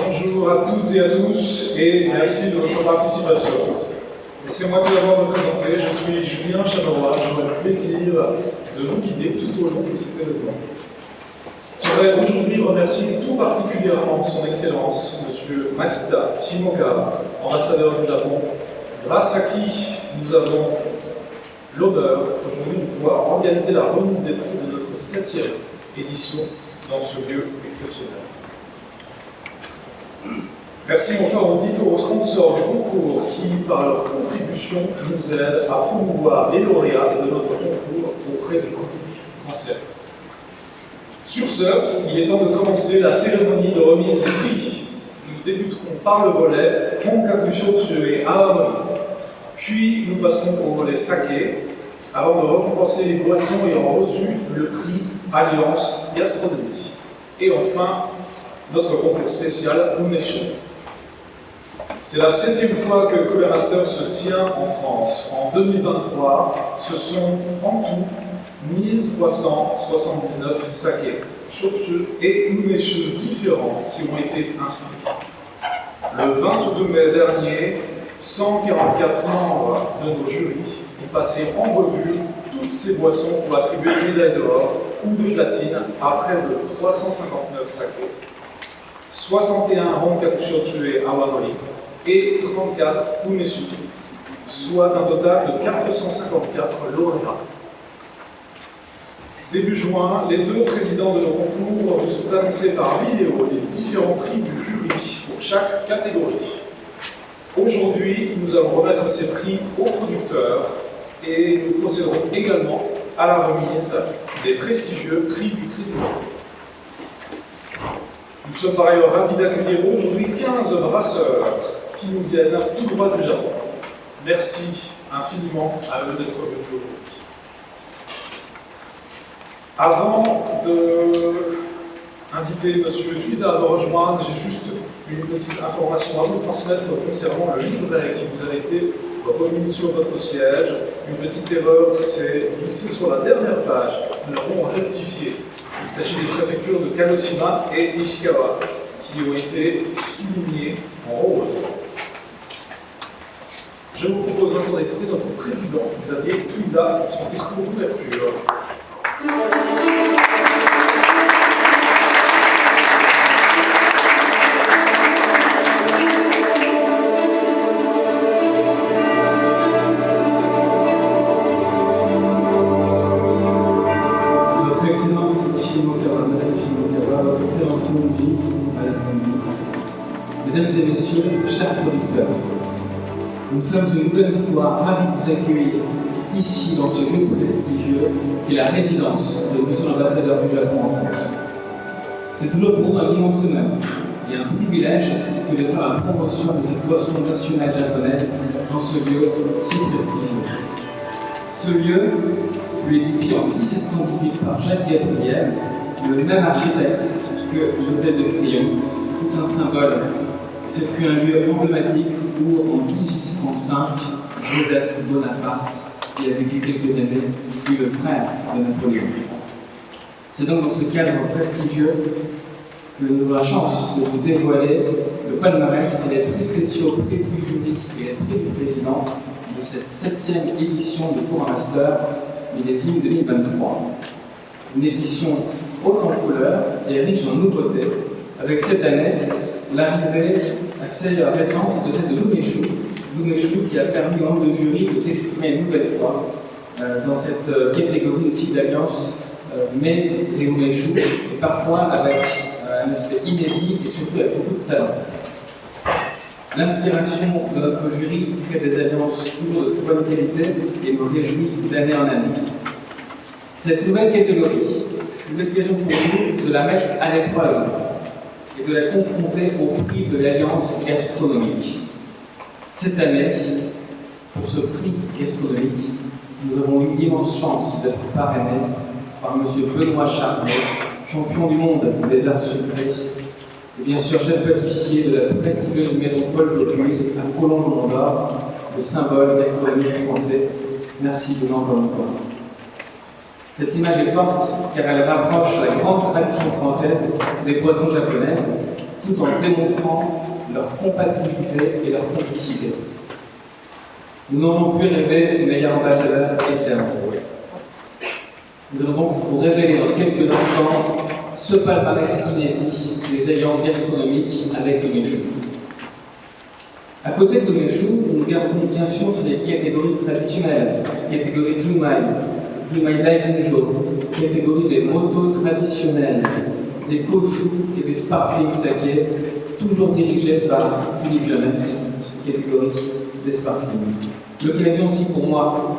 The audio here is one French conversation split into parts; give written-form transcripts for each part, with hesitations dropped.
Bonjour à toutes et à tous et merci de votre participation. Laissez-moi tout d'abord me présenter, je suis Julien Chameroy, j'aurai le plaisir de vous guider tout au long de cet événement. J'aimerais aujourd'hui remercier tout particulièrement son Excellence, M. Makita Shimoka, ambassadeur du Japon, grâce à qui nous avons l'honneur aujourd'hui de pouvoir organiser la remise des prix de notre 7e édition dans ce lieu exceptionnel. Merci enfin aux différents sponsors du concours qui, par leur contribution, nous aident à promouvoir les lauréats de notre concours auprès du public français. Sur ce, il est temps de commencer la cérémonie de remise des prix. Nous débuterons par le volet Honkaku Shochu et Aomori. Puis nous passerons au volet Saké, avant de récompenser les boissons ayant reçu le prix Alliance Gastronomie. Et enfin, notre concours spécial Umeshu. C'est la 7e fois que Cooler Master se tient en France. En 2023, ce sont en tout 1379 sakés, shochu et umeshu différents qui ont été inscrits. Le 22 mai dernier, 144 membres de nos jurys ont passé en revue toutes ces boissons pour attribuer une médaille d'or ou de platine à près de 359 sakés, 61 Honkaku Shochu et Awamori et 34 umeshu, soit un total de 454 lauréats. Début juin, les deux présidents de nos concours nous sont annoncés par vidéo les différents prix du jury pour chaque catégorie. Aujourd'hui, nous allons remettre ces prix aux producteurs et nous procéderons également à la remise des prestigieux prix du président. Nous sommes par ailleurs ravis d'accueillir aujourd'hui 15 brasseurs qui nous viennent tout droit du Japon. Merci infiniment à eux d'être venus aujourd'hui. Avant d'inviter M. Tuisa à me rejoindre, j'ai juste une petite information à vous transmettre concernant le livret qui vous a été remis sur votre siège. Une petite erreur s'est glissée sur la dernière page. Nous l'avons rectifié. Il s'agit des préfectures de Kagoshima et Ishikawa qui ont été soulignées en rose. Je vous propose maintenant d'écouter notre président Xavier Tuisa pour son discours d'ouverture. Votre Excellence Shimoka, Votre Excellence Monji, Madame Monji, Mesdames et Messieurs, chers producteurs, nous sommes une nouvelle fois ravis de vous accueillir ici dans ce lieu prestigieux qui est la résidence de Monsieur l'ambassadeur du Japon en France. C'est toujours pour nous un immense honneur et un privilège que de faire la promotion de cette boisson nationale japonaise dans ce lieu si prestigieux. Ce lieu fut édifié en 1718 par Jacques Gabriel, le même architecte que l'hôtel de Crillon, tout un symbole. Ce fut un lieu emblématique où, en 1805, Joseph Bonaparte, qui a vécu quelques années, fut le frère de Napoléon. C'est donc dans ce cadre prestigieux que nous avons la chance de vous dévoiler le palmarès et les prix spéciaux, prix du jury et les prix du président de cette 7e édition de Cooler Master millésime 2023. Une édition haute en couleurs et riche en nouveautés, avec cette année l'arrivée assez récente de celle de l'Umeshu qui a permis au membre de jury de s'exprimer une nouvelle fois dans cette catégorie aussi d'alliance mais et Umeshu, et parfois avec un aspect inédit et surtout avec beaucoup de talent. L'inspiration de notre jury crée des alliances toujours de très bonne qualité et nous réjouit d'année en année. Cette nouvelle catégorie fut l'occasion pour nous de la mettre à l'épreuve et de la confronter au prix de l'Alliance gastronomique. Cette année, pour ce prix gastronomique, nous avons eu l'immense chance d'être parrainés par M. Benoît Charnet, champion du monde des arts sucrés, et bien sûr chef pâtissier de la prestigieuse maison Paul Bocuse à Collonges-Mondor, le symbole gastronomique français. Merci Benoît encore une fois. Cette image est forte car elle rapproche la grande tradition française des boissons japonaises tout en démontrant leur compatibilité et leur complicité. Nous n'aurons pu rêver meilleur ambassadeur éternel. Nous allons donc vous révéler dans quelques instants ce palmarès inédit des alliances gastronomiques avec le Méchou. À côté de Méchou, nous gardons bien sûr ces catégories traditionnelles, catégorie Jumai, Jumai Daigunjo, catégorie des motos traditionnelles, des koshu et des sparkling sake, toujours dirigés par Philippe Jeunesse, catégorie des sparkling. L'occasion aussi pour moi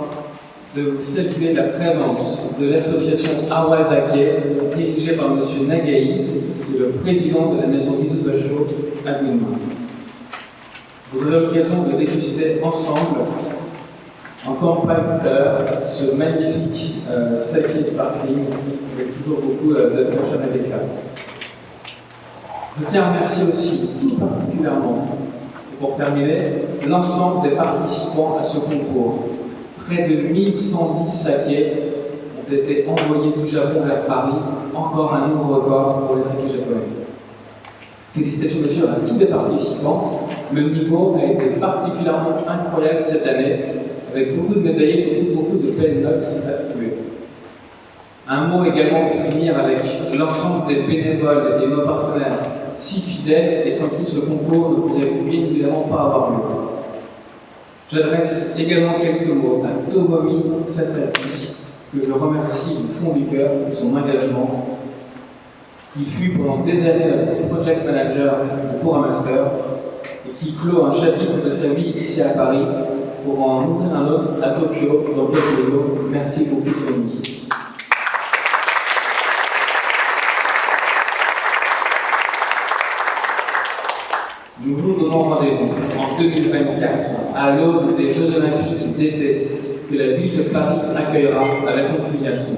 de vous saluer la présence de l'association Awazake, dirigée par M. Nagai, qui est le président de la maison Mizubacho à Gunma. Vous aurez l'occasion de déguster ensemble, en campagne tout à l'heure, ce magnifique sake sparkling avec toujours beaucoup de fraîcheur et d'éclat. Je tiens à remercier aussi tout particulièrement, et pour terminer, l'ensemble des participants à ce concours. Près de 1110 sakés ont été envoyés du Japon vers Paris, encore un nouveau record pour les sakés japonais. Félicitations bien sûr à tous les participants. Le niveau a été particulièrement incroyable cette année, avec beaucoup de médaillés, surtout beaucoup de belles notes attribuées. Un mot également pour finir avec l'ensemble des bénévoles et nos partenaires si fidèles et sans qui ce concours ne pourrait bien évidemment pas avoir lieu. J'adresse également quelques mots à Tomomi Sasaki, que je remercie du fond du cœur pour son engagement, qui fut pendant des années notre project manager pour un master et qui clôt un chapitre de sa vie ici à Paris pour en ouvrir un autre à Tokyo dans quelques jours. Merci beaucoup, Tomomi. Nous vous donnons rendez-vous en 2024 à l'aube des Jeux Olympiques d'été que la ville de Paris accueillera avec enthousiasme.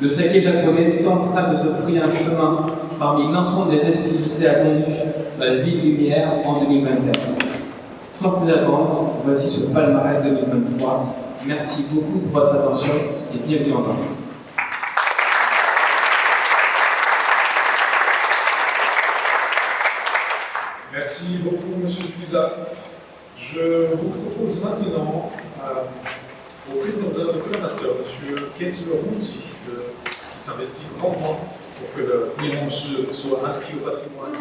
Le saké japonais tentera de s'offrir un chemin parmi l'ensemble des festivités attendues dans la ville lumière en 2024. Sans plus attendre, voici ce palmarès 2023. Merci beaucoup pour votre attention et bienvenue en Paris. Merci beaucoup, M. Suiza. Je vous propose maintenant au président de notre master, M. Kenjiro Muji, qui s'investit grandement pour que le mélange soit inscrit au patrimoine.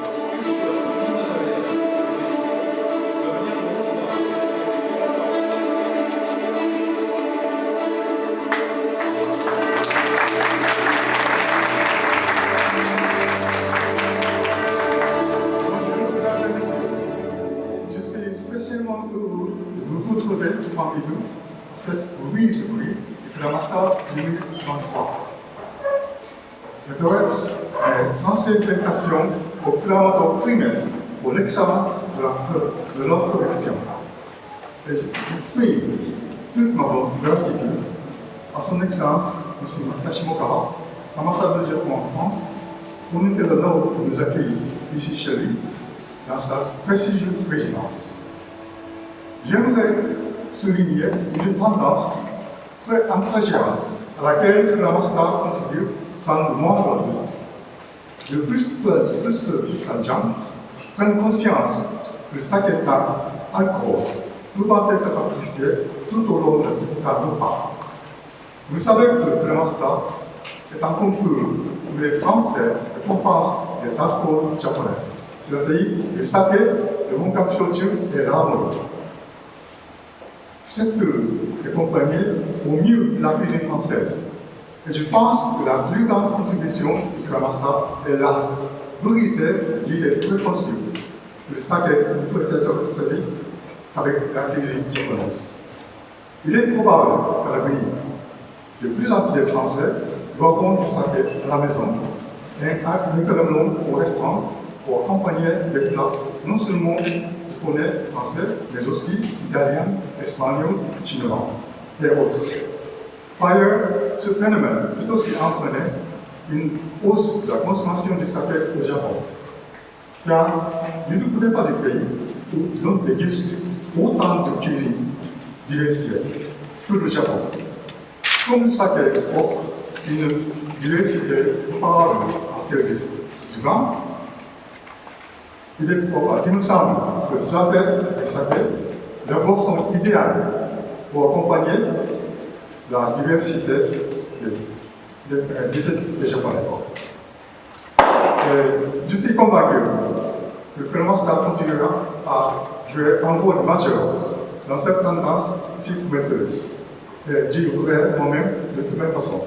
Spécialement heureux de vous retrouver parmi nous à cette remise du prix du Master 2023. Je dresse mes sincères félicitations au plan primaire pour l'excellence de leur production. Et j'exprime toute ma gratitude à son excellence, M. Takashi Mokara, ambassadeur du Japon en France, pour nous faire l'honneur de nous accueillir ici chez lui, dans sa prestigieuse résidence. J'aimerais souligner une tendance très encourageante à laquelle le master contribue sans le moindre doute. De plus de gens prennent conscience que le saké est un alcool pouvant être apprécié tout au long de leur repas. Vous savez que le master est un concours où les Français récompensent les alcools japonais, c'est-à-dire le saké, le honkaku shochu et l'amore. Cette est accompagnée au mieux de la cuisine française. Et je pense que la plus grande contribution du Master est là, briser l'idée très conçue que le saké peut être servi avec la cuisine japonaise. Il est probable qu'à l'avenir, de plus en plus de Français boiront du saké à la maison et accompagneront au restaurant pour accompagner des plats non seulement japonais, français, mais aussi italien, espagnol, chinois et autres. Par ailleurs, ce phénomène peut aussi entraîner une hausse de la consommation du saké au Japon. Car il ne connaît pas de pays où l'on déguste autant de cuisine diversifiée que le Japon. Comme le saké offre une diversité comparable à celle du vin, il est probable, il me semble que SAPEL, d'abord sont idéales pour accompagner la diversité des Japonais. Je suis convaincu que le Kremasta continuera à jouer un rôle majeur dans cette tendance si prometteuse. J'y voudrais moi-même de toute même façon.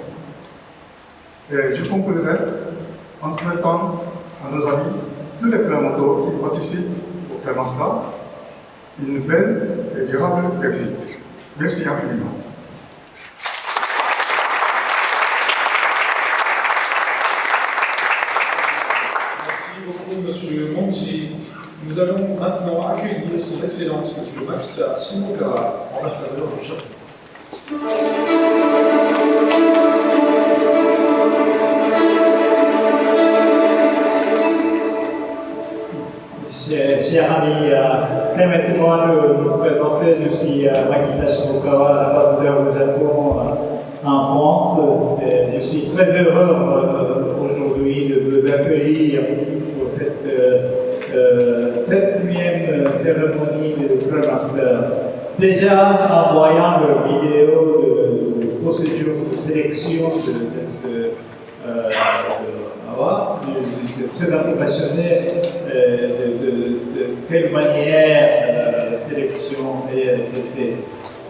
Je conclurai en souhaitant à nos amis, tous les Kremotos qui participent au Kremasta, une belle et durable Brexit. Merci infiniment. Merci beaucoup, Monsieur Monji. Nous allons maintenant accueillir Son Excellence, Monsieur Makita Shimokara, ambassadeur du Japon. Chers amis, permettez-moi de vous présenter, je suis Makita Shimokawa, ambassadeur du Japon en France. Et je suis très heureux aujourd'hui de vous accueillir pour cette 7e cérémonie de Kremasta. Déjà, en voyant la vidéo de procédure de sélection de cette je suis très impressionné de quelle manière la sélection a été faite.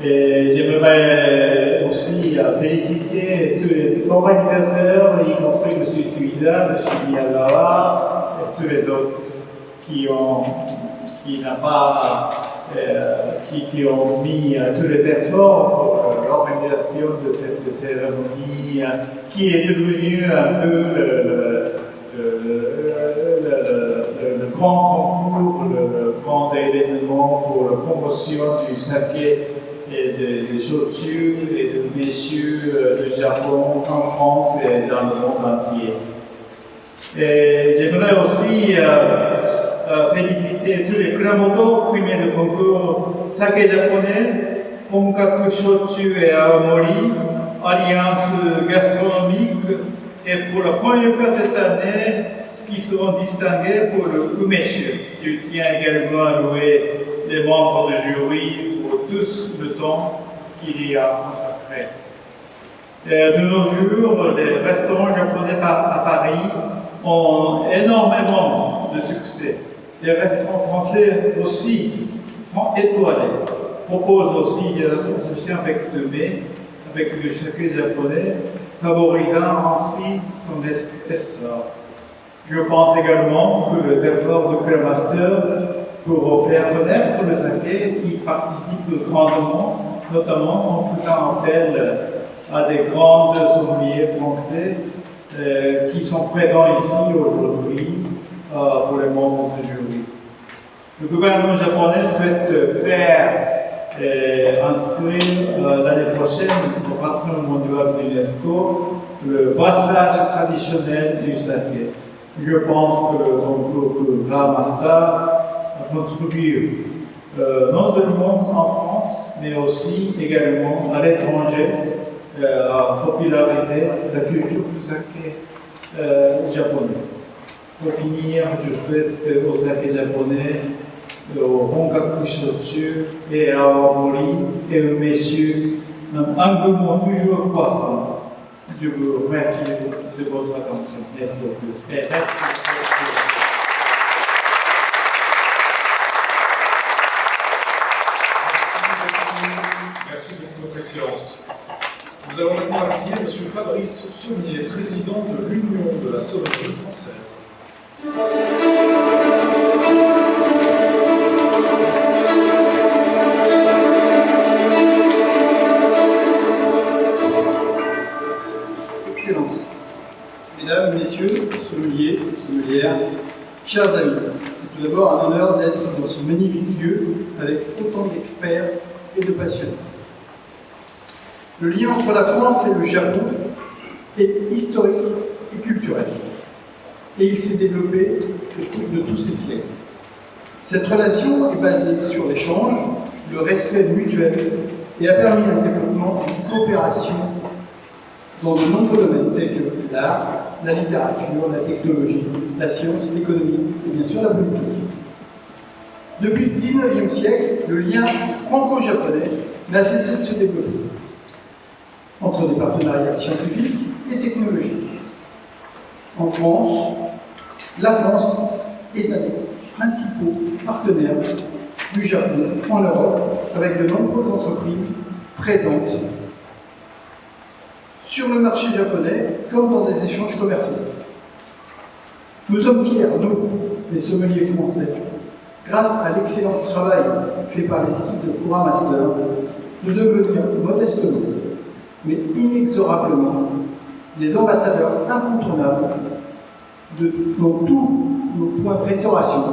Et j'aimerais aussi féliciter tous les organisateurs, y compris M. Tuiza, M. Miyagawa, et tous les autres qui ont mis tous les efforts pour l'organisation de cette cérémonie qui est devenue un peu le grand concours, le grand événement pour la promotion du saké et de shochu et de meishu du Japon en France et dans le monde entier. Et j'aimerais aussi féliciter tous les Kremoto primés de concours saké japonais, Honkaku Shochu et Aomori, Alliance gastronomique, et pour la première fois cette année, qui seront distingués pour le umeshu. Je tiens également à louer les membres du jury pour tous le temps qu'il y a consacré. De nos jours, les restaurants japonais à Paris ont énormément de succès. Les restaurants français aussi, étoilés, proposent aussi des associations avec le mets, avec le saké japonais, favorisant ainsi son essor. Je pense également que les efforts de Kremasta pour faire connaître le saké y participent grandement, notamment en faisant appel à des grands sommeliers français qui sont présents ici aujourd'hui pour les membres du jury. Le gouvernement japonais souhaite faire inscrire l'année prochaine au patrimoine mondial de l'UNESCO le brassage traditionnel du saké. Je pense que le concours Kremasta a contribué non seulement en France, mais aussi également à l'étranger à populariser la culture du saké japonais. Pour finir, je souhaite au saké japonais, au Honkaku Shochu et à Aomori et au Meishu un engouement toujours croissant. Je vous remercie de votre attention. Merci beaucoup. Et merci. Merci beaucoup, Votre Excellence. Nous allons maintenant accueillir M. Fabrice Saunier, président de l'Union de la sommellerie française. Excellence. Mesdames, Messieurs, sommeliers, sommelières, chers amis, c'est tout d'abord un honneur d'être dans ce magnifique lieu avec autant d'experts et de passionnés. Le lien entre la France et le Japon est historique et culturel, et il s'est développé au cours de tous ces siècles. Cette relation est basée sur l'échange, le respect mutuel, et a permis un développement d'une coopération dans de nombreux domaines tels que l'art, la littérature, la technologie, la science, l'économie et bien sûr la politique. Depuis le 19e siècle, le lien franco-japonais n'a cessé de se développer entre des partenariats scientifiques et technologiques. En France, la France est un des principaux partenaires du Japon en Europe, avec de nombreuses entreprises présentes sur le marché japonais comme dans des échanges commerciaux. Nous sommes fiers, nous, les sommeliers français, grâce à l'excellent travail fait par les équipes de Kura Master, de devenir modestement, mais inexorablement, les ambassadeurs incontournables dans tous nos points de restauration,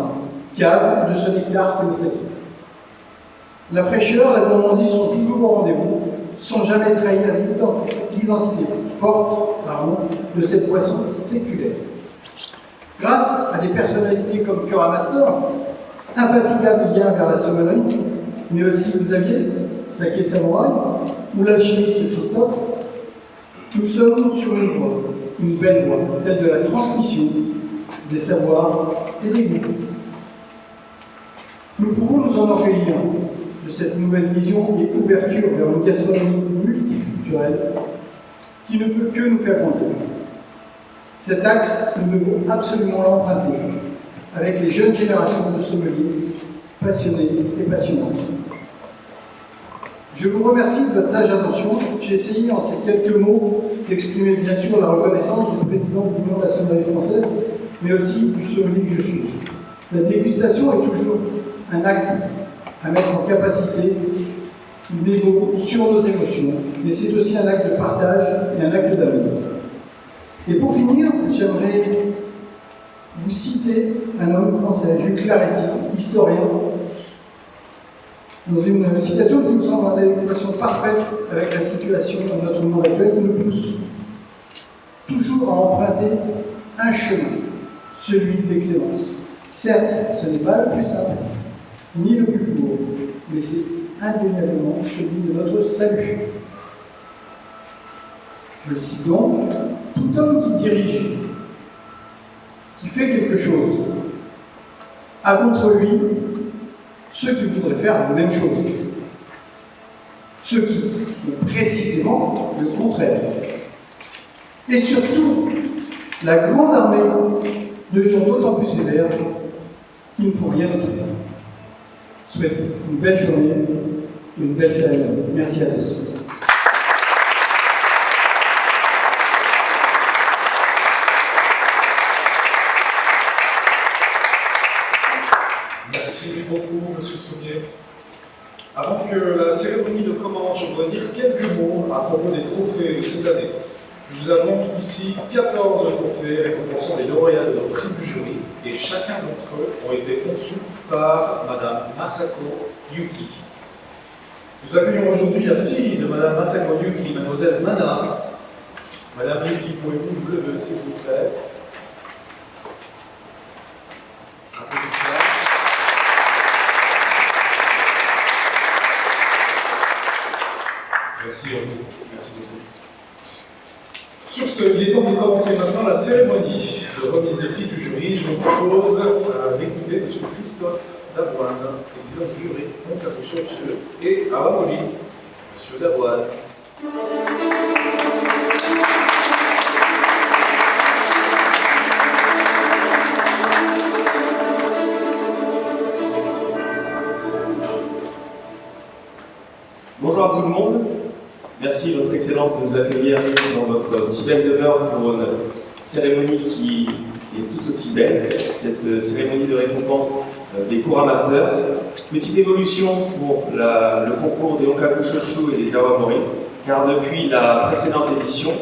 caves de ce nectar que nous acquis. La fraîcheur, la gourmandise sont toujours au rendez-vous, sans jamais trahir l'identité forte de cette boisson séculaire. Grâce à des personnalités comme Kura Master, infatigable lien vers la sommellerie, mais aussi Xavier, Sake Samurai, ou l'alchimiste Christophe, nous sommes sur une belle voie, celle de la transmission des savoirs et des goûts. Nous pouvons nous enorgueillir de cette nouvelle vision et ouverture vers une gastronomie multiculturelle qui ne peut que nous faire grandir. Cet axe, nous devons absolument l'emprunter avec les jeunes générations de sommeliers passionnés et passionnants. Je vous remercie de votre sage attention. J'ai essayé en ces quelques mots d'exprimer bien sûr la reconnaissance du président de l'Union de la sommellerie française, mais aussi du sommelier que je suis. La dégustation est toujours un acte à mettre en capacité des mots sur nos émotions, mais c'est aussi un acte de partage et un acte d'amour. Et pour finir, j'aimerais vous citer un homme français, Jules Claretie, historien, dans une citation qui me semble en adéquation parfaite avec la situation de notre monde actuel, qui nous pousse toujours à emprunter un chemin, celui de l'excellence. Certes, ce n'est pas le plus simple, ni le plus beau, mais c'est indéniablement celui de notre salut. Je le cite donc, tout homme qui dirige, qui fait quelque chose, a contre lui ceux qui voudraient faire la même chose, ceux qui font précisément le contraire. Et surtout, la grande armée de gens d'autant plus sévères qui ne font rien du tout. Je souhaite une belle journée et une belle cérémonie. Merci à tous. Merci beaucoup, Monsieur Sommier. Avant que la cérémonie ne commence, je voudrais dire quelques mots à propos des trophées de cette année. Nous avons ici 14 trophées récompensant les lauréats de notre prix du jury, et chacun d'entre eux ont été conçus par Madame Masako Yuki. Nous accueillons aujourd'hui la fille de Madame Masako Yuki, Mademoiselle Mana. Madame Yuki, pouvez-vous vous lever, s'il vous plaît? Applaudissements. Merci à vous. Merci beaucoup. Sur ce, il est temps de commencer maintenant la cérémonie de remise des prix du jury. Je vous propose d'écouter M. Christophe Daboine, président du jury, et Awamori, M. Daboine. Bonjour à tout le monde. Merci Votre Excellence de nous accueillir dans votre si belle demeure pour une cérémonie qui est tout aussi belle, cette cérémonie de récompense des Kura Master. Petite évolution pour le concours des Onkaku Shoshu et des Awamori, car depuis la précédente édition,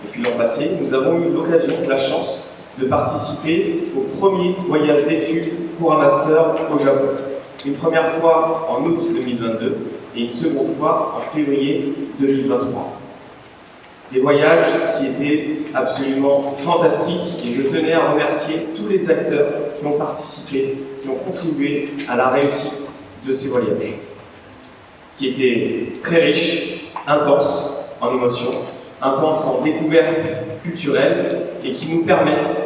depuis l'an passé, nous avons eu l'occasion, la chance de participer au premier voyage d'études Kura Master au Japon. Une première fois en août 2022 et une seconde fois en février 2023. Des voyages qui étaient absolument fantastiques et je tenais à remercier tous les acteurs qui ont participé, qui ont contribué à la réussite de ces voyages, qui étaient très riches, intenses en émotions, intenses en découvertes culturelles et qui nous permettent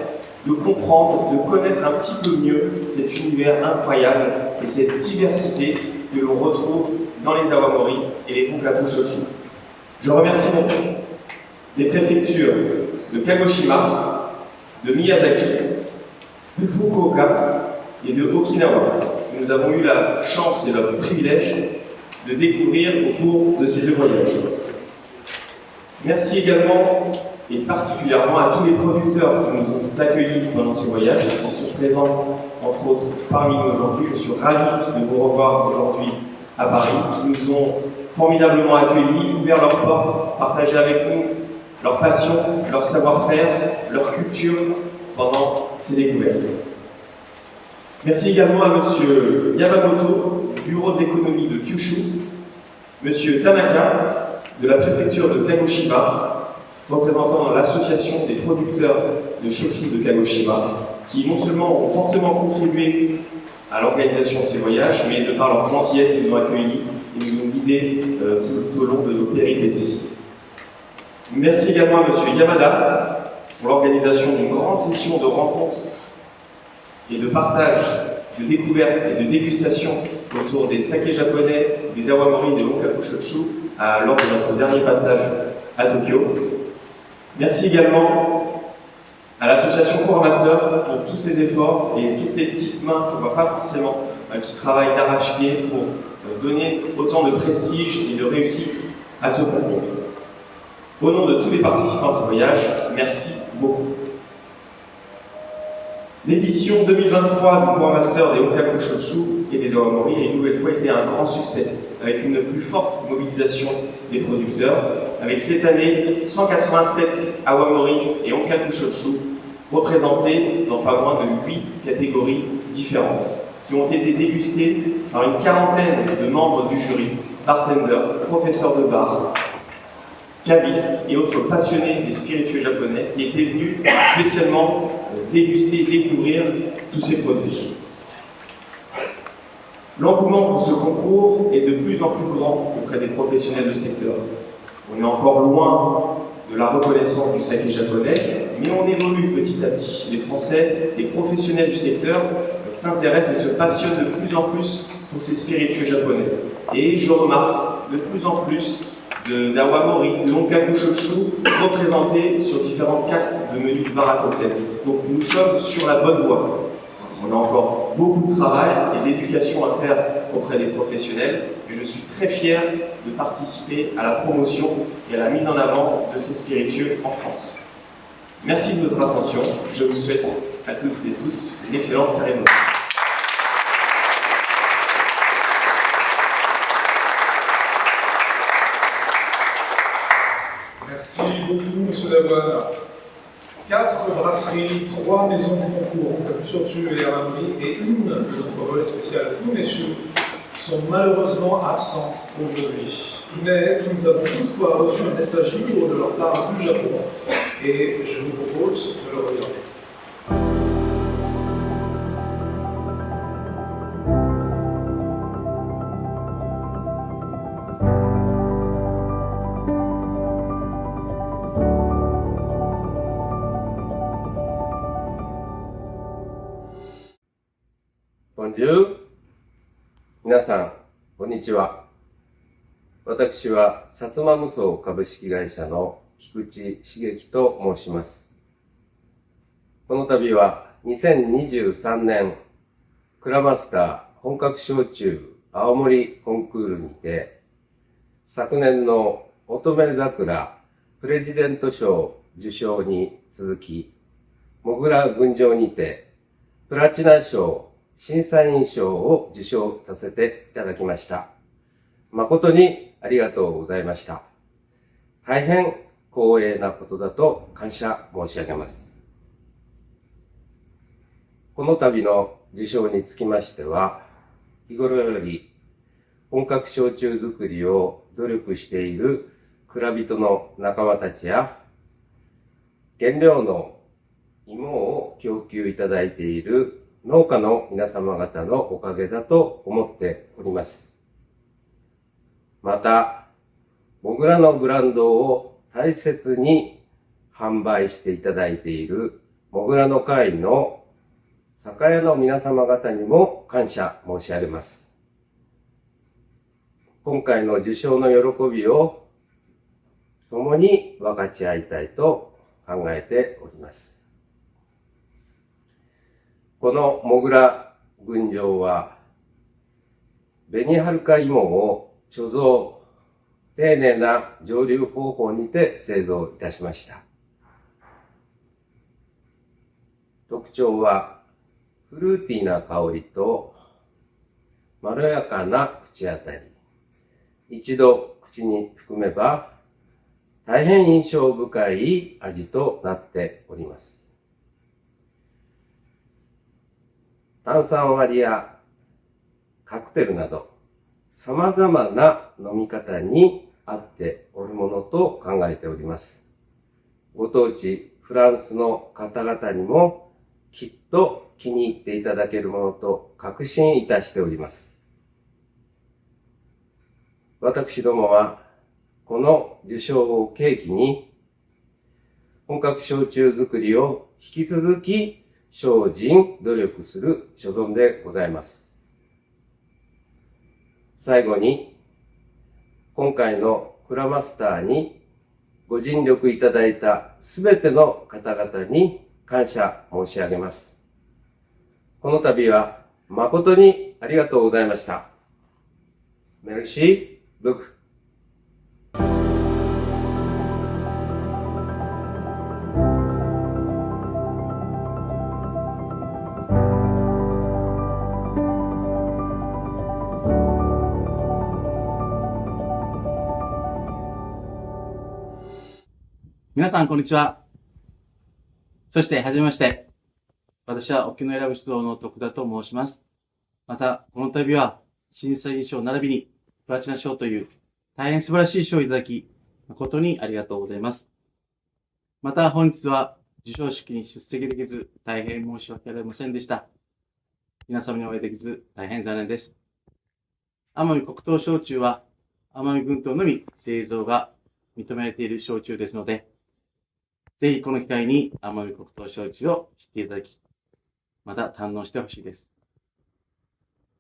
de comprendre, de connaître un petit peu mieux cet univers incroyable et cette diversité que l'on retrouve dans les Awamori et les Honkaku Shochu. Je remercie donc les préfectures de Kagoshima, de Miyazaki, de Fukuoka et de Okinawa, que nous avons eu la chance et le privilège de découvrir au cours de ces 2 voyages. Merci également et particulièrement à tous les producteurs qui nous ont accueillis pendant ces voyages et qui sont présents, entre autres, parmi nous aujourd'hui. Je suis ravi de vous revoir aujourd'hui à Paris, qui nous ont formidablement accueillis, ouvert leurs portes, partagé avec nous leur passion, leur savoir-faire, leur culture pendant ces découvertes. Merci également à M. Yamamoto du bureau de l'économie de Kyushu, M. Tanaka de la préfecture de Kagoshima, représentant l'association des producteurs de shochu de Kagoshima, qui non seulement ont fortement contribué à l'organisation de ces voyages, mais de par leur gentillesse nous ont accueillis et nous ont guidés tout au long de nos péripéties. Merci également à M. Yamada pour l'organisation d'une grande session de rencontres et de partage, de découvertes et de dégustation autour des sakés japonais, des awamori, des honkaku shochu lors de notre dernier passage à Tokyo. Merci également à l'association Cours Master pour tous ses efforts et toutes les petites mains qu'on ne voit pas forcément, qui travaillent d'arrache-pied pour donner autant de prestige et de réussite à ce concours. Au nom de tous les participants à ce voyage, merci beaucoup. L'édition 2023 du Cours Master des Honkaku Shochu et des Awamori a une nouvelle fois été un grand succès, avec une plus forte mobilisation des producteurs, avec cette année 187 Awamori et Honkaku Shochu représentés dans pas moins de 8 catégories différentes, qui ont été dégustés par une quarantaine de membres du jury, bartenders, professeurs de bar, cavistes et autres passionnés des spiritueux japonais qui étaient venus spécialement déguster et découvrir tous ces produits. L'engouement pour ce concours est de plus en plus grand auprès des professionnels du secteur. On est encore loin de la reconnaissance du saké japonais, mais on évolue petit à petit. Les Français, les professionnels du secteur s'intéressent et se passionnent de plus en plus pour ces spiritueux japonais. Et je remarque de plus en plus d'awamori, de honkaku shochu représentés sur différentes cartes de menus de bar à cocktail. Donc nous sommes sur la bonne voie. On a encore beaucoup de travail et d'éducation à faire auprès des professionnels, mais je suis très fier de participer à la promotion et à la mise en avant de ces spiritueux en France. Merci de votre attention. Je vous souhaite à toutes et tous une excellente cérémonie. Merci beaucoup, M. Davoine. 4 brasseries, 3 maisons de concours, Honkaku Shochu et Awamori, et une de notre volet spécial Umeshu sont malheureusement absentes aujourd'hui. Mais nous avons toutefois reçu un message vidéo de leur part du Japon, et je vous propose de le regarder. Bonjour. 皆さん、こんにちは。私は、薩摩無双株式会社の菊池茂樹と申します。この度は、2023年、クラマスター本格焼酎青森コンクールにて、昨年の乙女桜プレジデント賞受賞に続き、もぐら群青にて、プラチナ賞審査員賞を受賞させていただきました。誠にありがとうございました。大変光栄なことだと感謝申し上げます。この度の受賞につきましては、日頃より本格焼酎作りを努力している蔵人の仲間たちや、原料の芋を供給いただいている農家の皆様方のおかげだと思っております。また、もぐらのブランドを大切に販売していただいているもぐらの会の酒屋の皆様方にも感謝申し上げます。今回の受賞の喜びを共に分かち合いたいと考えております。このもぐら群青は、紅はるか芋を貯蔵、丁寧な蒸留方法にて製造いたしました。特徴は、フルーティーな香りと、まろやかな口当たり。一度口に含めば、大変印象深い味となっております。炭酸割りやカクテルなど、様々な飲み方に合っておるものと考えております。ご当地フランスの方々にもきっと気に入っていただけるものと確信いたしております。私どもはこの受賞を契機に本格焼酎作りを引き続き精進努力する所存でございます。最後に今回のクラマスターにご尽力いただいたすべての方々に感謝申し上げます。この度は誠にありがとうございました。メルシー・ブク。皆さん、こんにちは。そして、はじめまして。私は沖永良部酒造の徳田と申します。また、この度は、審査員賞並びにプラチナ賞という大変素晴らしい賞をいただき、誠にありがとうございます。また、本日は授賞式に出席できず、大変申し訳ありませんでした。皆様にお会いできず、大変残念です。奄美黒糖焼酎は、奄美群島のみ製造が認められている焼酎ですので、ぜひこの機会に奄美黒糖焼酎を知っていただき、また堪能してほしいです。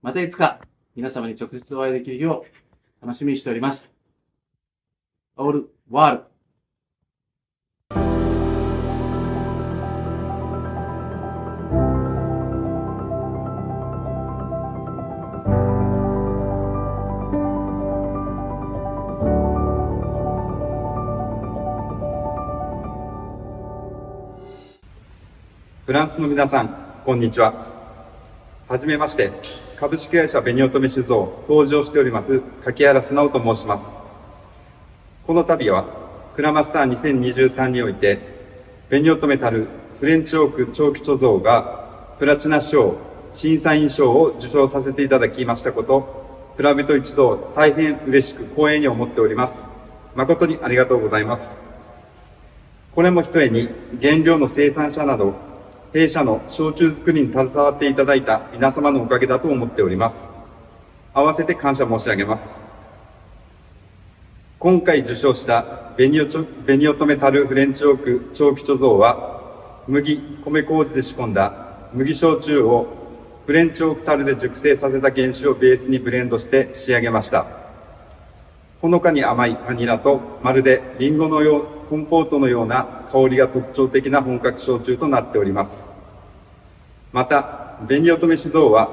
またいつか皆様に直接お会いできる日を楽しみにしております。オールワール。フランスの皆さん、こんにちは。はじめまして、株式会社紅乙女酒造登場しております柿原素直と申します。この度はクラマスター2023において紅乙女たるフレンチオーク長期貯蔵がプラチナ賞審査員賞を受賞させていただきましたこと、比べと一同大変嬉しく光栄に思っております。誠にありがとうございます。これもひとえに原料の生産者など弊社の焼酎作りに携わっていただいた皆様のおかげだと思っております。合わせて感謝申し上げます。今回受賞した紅乙女たるフレンチオーク長期貯蔵は、麦、米麹で仕込んだ麦焼酎をフレンチオークたるで熟成させた原酒をベースにブレンドして仕上げました。ほのかに甘いバニラとまるでリンゴのコンポートのような香りが特徴的な本格焼酎となっております。また、紅乙女酒造は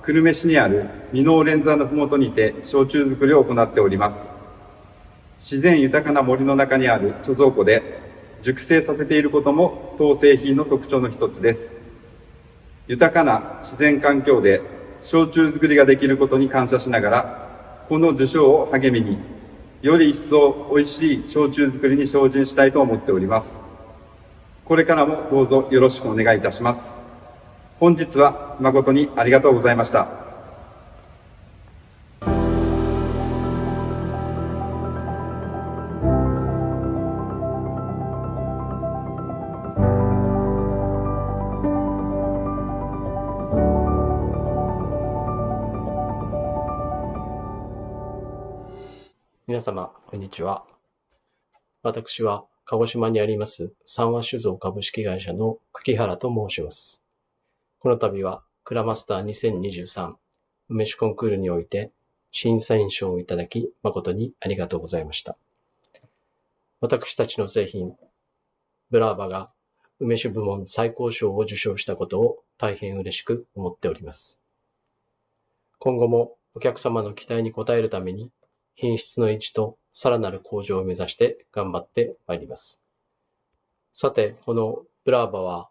久留米市にある箕面連山のふもとにて焼酎作りを行っております。自然豊かな森の中にある貯蔵庫で熟成させていることも当製品の特徴の一つです。豊かな自然環境で焼酎作りができることに感謝しながら、この受賞を励みに、より一層美味しい焼酎作りに精進したいと思っております。これからもどうぞよろしくお願いいたします。本日は誠にありがとうございました。皆様、こんにちは。私は鹿児島にあります三和酒造株式会社の久木原と申します。この度はクラマスター2023梅酒コンクールにおいて審査員賞をいただき誠にありがとうございました。私たちの製品、ブラーバが梅酒部門最高賞を受賞したことを大変嬉しく思っております。今後もお客様の期待に応えるために品質の維持とさらなる向上を目指して頑張ってまいります。さて、このブラーバは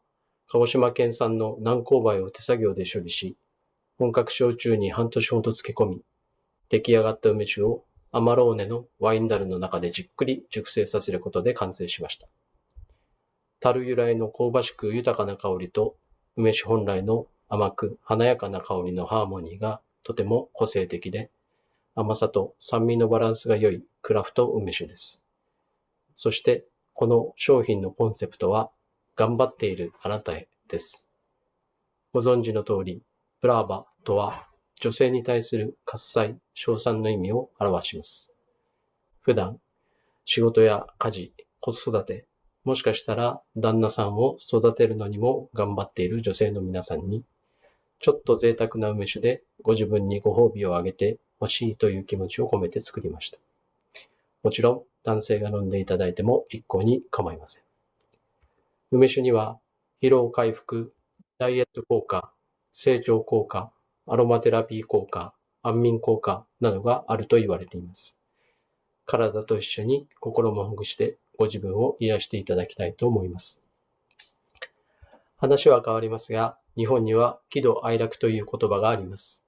鹿児島県産の南高梅を手作業で処理し、本格焼酎に半年ほど漬け込み、出来上がった梅酒をアマローネのワインダルの中でじっくり熟成させることで完成しました。樽由来の香ばしく豊かな香りと梅酒本来の甘く華やかな香りのハーモニーがとても個性的で、甘さと酸味のバランスが良いクラフト梅酒です。そしてこの商品のコンセプトは頑張っているあなたへです。ご存知の通り、ブラーバとは女性に対する喝采、称賛の意味を表します。普段、仕事や家事、子育て、もしかしたら旦那さんを育てるのにも頑張っている女性の皆さんに、ちょっと贅沢な梅酒でご自分にご褒美をあげてほしいという気持ちを込めて作りました。もちろん男性が飲んでいただいても一向に構いません。梅酒には疲労回復、ダイエット効果、成長効果、アロマテラピー効果、安眠効果などがあると言われています。体と一緒に心もほぐしてご自分を癒していただきたいと思います。話は変わりますが、日本には喜怒哀楽という言葉があります。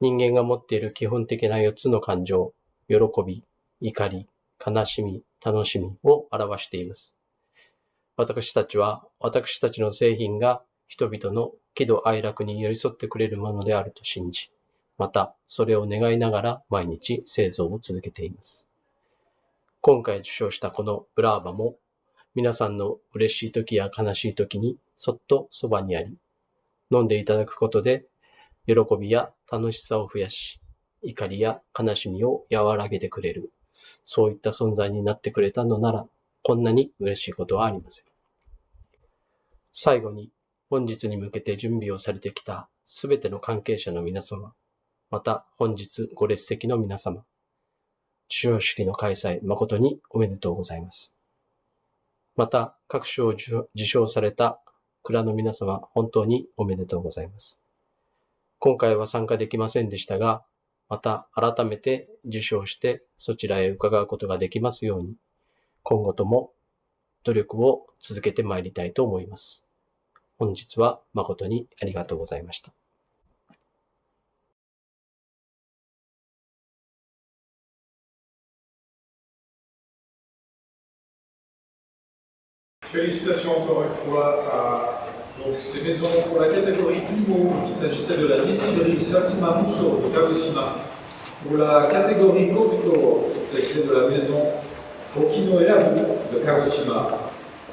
人間が持っている基本的な4つの感情、喜び、怒り、悲しみ、楽しみを表しています。私たちは私たちの製品が人々の喜怒哀楽に寄り添ってくれるものであると信じ、またそれを願いながら毎日製造を続けています。今回受賞したこのブラーバも皆さんの嬉しい時や悲しい時にそっとそばにあり、飲んでいただくことで喜びや楽しさを増やし、怒りや悲しみを和らげてくれる、そういった存在になってくれたのなら、こんなに嬉しいことはありません。最後に、本日に向けて準備をされてきたすべての関係者の皆様、また本日ご列席の皆様、授賞式の開催誠におめでとうございます。また、各賞を受賞された蔵の皆様、本当におめでとうございます。今回は参加できませんでしたが、また改めて受賞してそちらへ伺うことができますように、今後とも努力を続けてまいりたいと思います。本日は誠にありがとうございました。Félicitations encore une fois à donc, ces maisons pour la catégorie Humo, il s'agissait de la distillerie Satsuma Muso de Kagoshima. Pour la catégorie Kokuto, il s'agissait de la maison Okino Elabu de Kagoshima.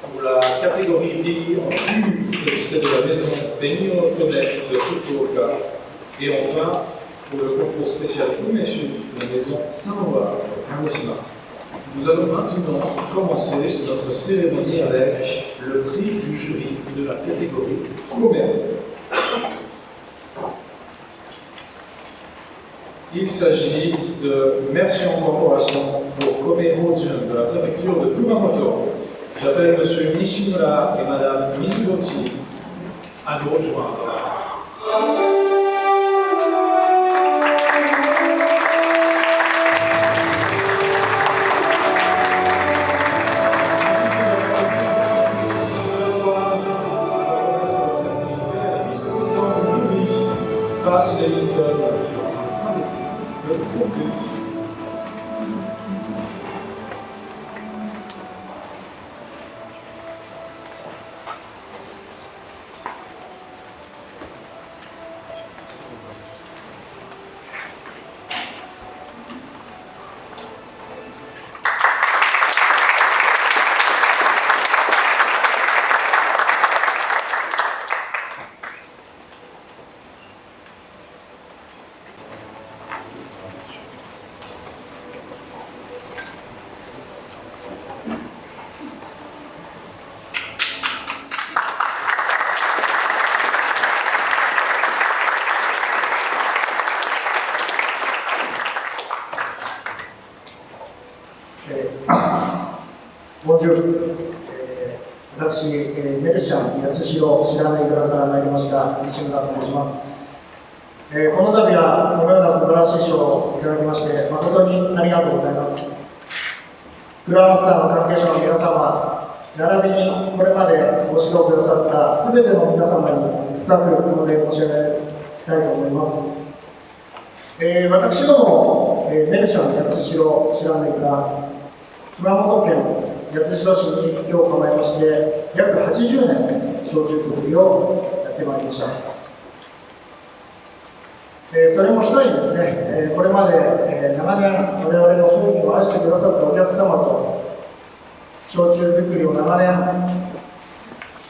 Pour la catégorie Diri en Q, il s'agissait de la maison Benio Otome de Fukuoka. Et enfin, pour le concours spécial Umeshu, la maison Samoa de Kagoshima. Nous allons maintenant commencer notre cérémonie avec le prix du jury de la catégorie Commerce. Il s'agit de Merci en Corporation pour Komehojun de la préfecture de Kumamoto. J'appelle M. Nishimura et Mme Mizugochi à nous rejoindre. Passe les personnes qui ont en train de le prouver. ボンジュール。私、メルシャン八代白根蔵から参りました西村と申します。この度はこのような素晴らしい賞をいただきまして誠にありがとうございます。グラマスターの関係者の皆様、並びにこれまでご指導くださったすべての皆様に深くお礼申し上げたいと思います。私ども、メルシャン八代白根蔵、熊本県八代市に居を構えまして約80年焼酎作りをやってまいりました。それも一人にですね、これまで長年我々の商品を愛してくださったお客様と焼酎作りを長年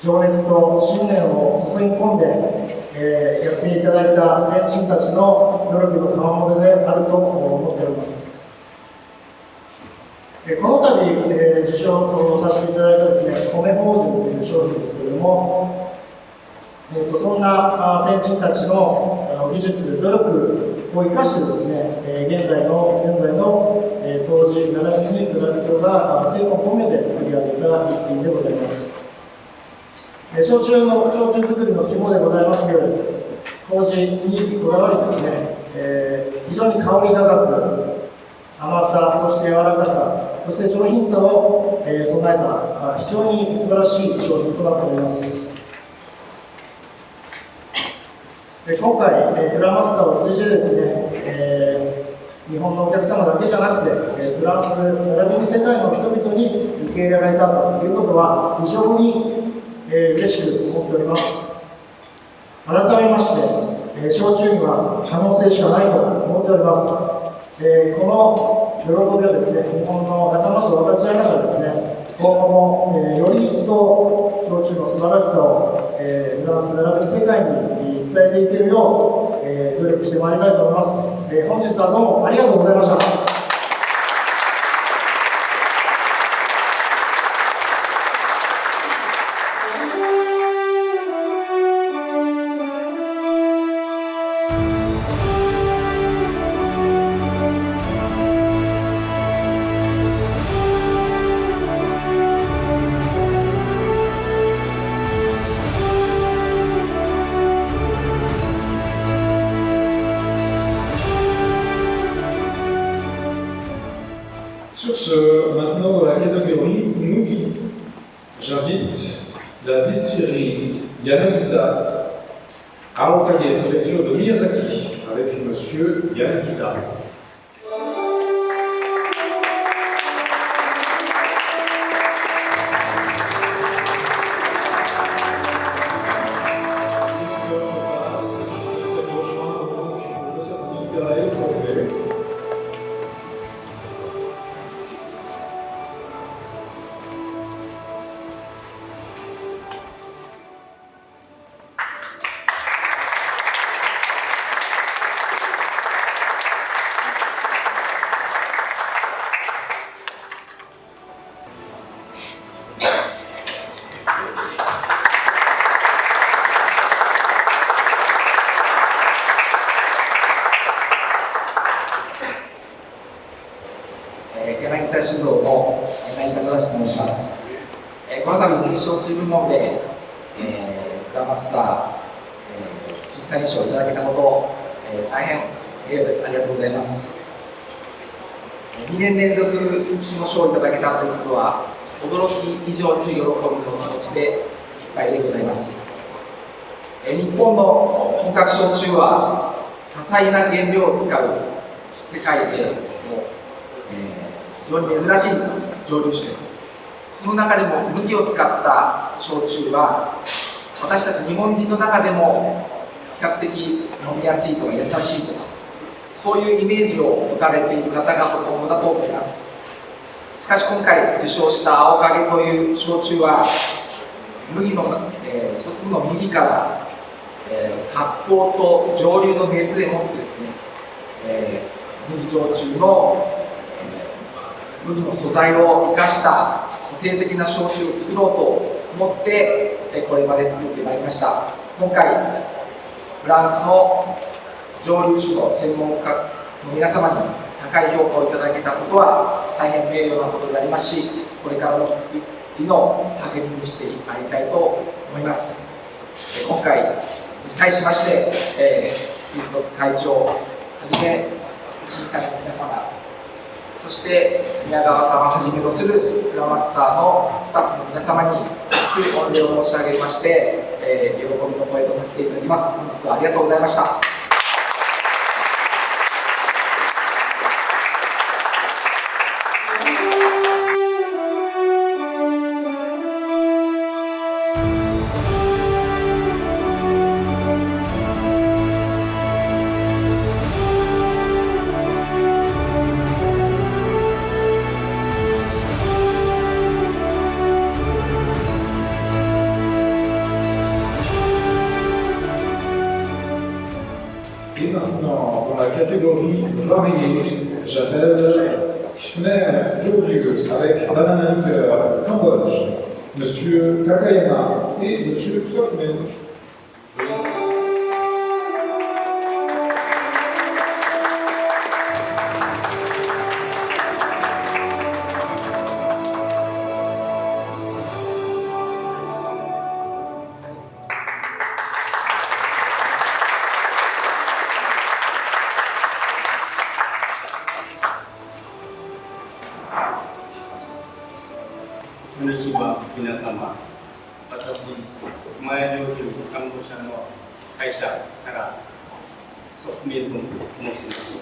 情熱と信念を注ぎ込んで、やっていただいた先人たちの努力の賜物であると思っております。この度、受賞させていただいたですね、米芳醇という商品ですけれども、そんな先人たちの技術、努力を生かしてですね、現在の当時並びに蔵人が精魂込めて作り上げた一品でございます。焼酎作りの肝でございますけれども、麹にこだわりですね、非常に香り高く、甘さ、そして柔らかさ、そして上品さを備えた非常に素晴らしい商品となっております。今回、グラマスターを通じてですね、日本のお客様だけじゃなくて、フランス並びに世界の人々に受け入れられたということは非常に嬉しく思っております。改めまして、焼酎には可能性しかないと思っております。この喜びをですね、日本の仲間と分かち合いながらですね、今後も、より一層焼酎の素晴らしさを、フランス並びに世界に伝えていけるよう、努力してまいりたいと思います。本日はどうもありがとうございました。Sur ce, maintenant dans la catégorie Mugi, j'invite la distillerie Yanagida à envoyer une lecture de Miyazaki avec monsieur Yanagida.柳田酒造の柳田正史と申します。この度、麦焼酎部門で、グラマスター、審査員賞をいただけたことを、大変栄誉です。ありがとうございます。2年連続の賞をいただけたということは、驚き以上に喜びの気持ちでいっぱいでございます。日本の本格焼酎は、多彩な原料を使う世界でも非常に珍しい蒸留酒です。その中でも麦を使った焼酎は私たち日本人の中でも比較的飲みやすいとか優しいとかそういうイメージを持たれている方がほとんどだと思います。しかし今回受賞した青影という焼酎は麦の、一粒の麦から、発酵と蒸留の熱でもってですね、麦焼酎の麦の素材を生かした個性的な焼酎を作ろうと思ってこれまで作ってまいりました。今回フランスの蒸留酒の専門家の皆様に高い評価をいただけたことは大変名誉なことでありますし、これからの作りの励みにしてまいりたいと思います。今回に際しまして、フィールド会長をはじめ審査員の皆様、そして宮川さんをはじめとするクラマスターのスタッフの皆様に厚く御礼を申し上げまして、喜びの声とさせていただきます。本日はありがとうございました。Et maintenant, dans la catégorie variée, j'appelle Schner Jolius avec Banana Liqueur Cambodge, Monsieur Takayama et Monsieur Sokmen.こんにちは、皆様。私、前領中看護者の会社から側面と申します。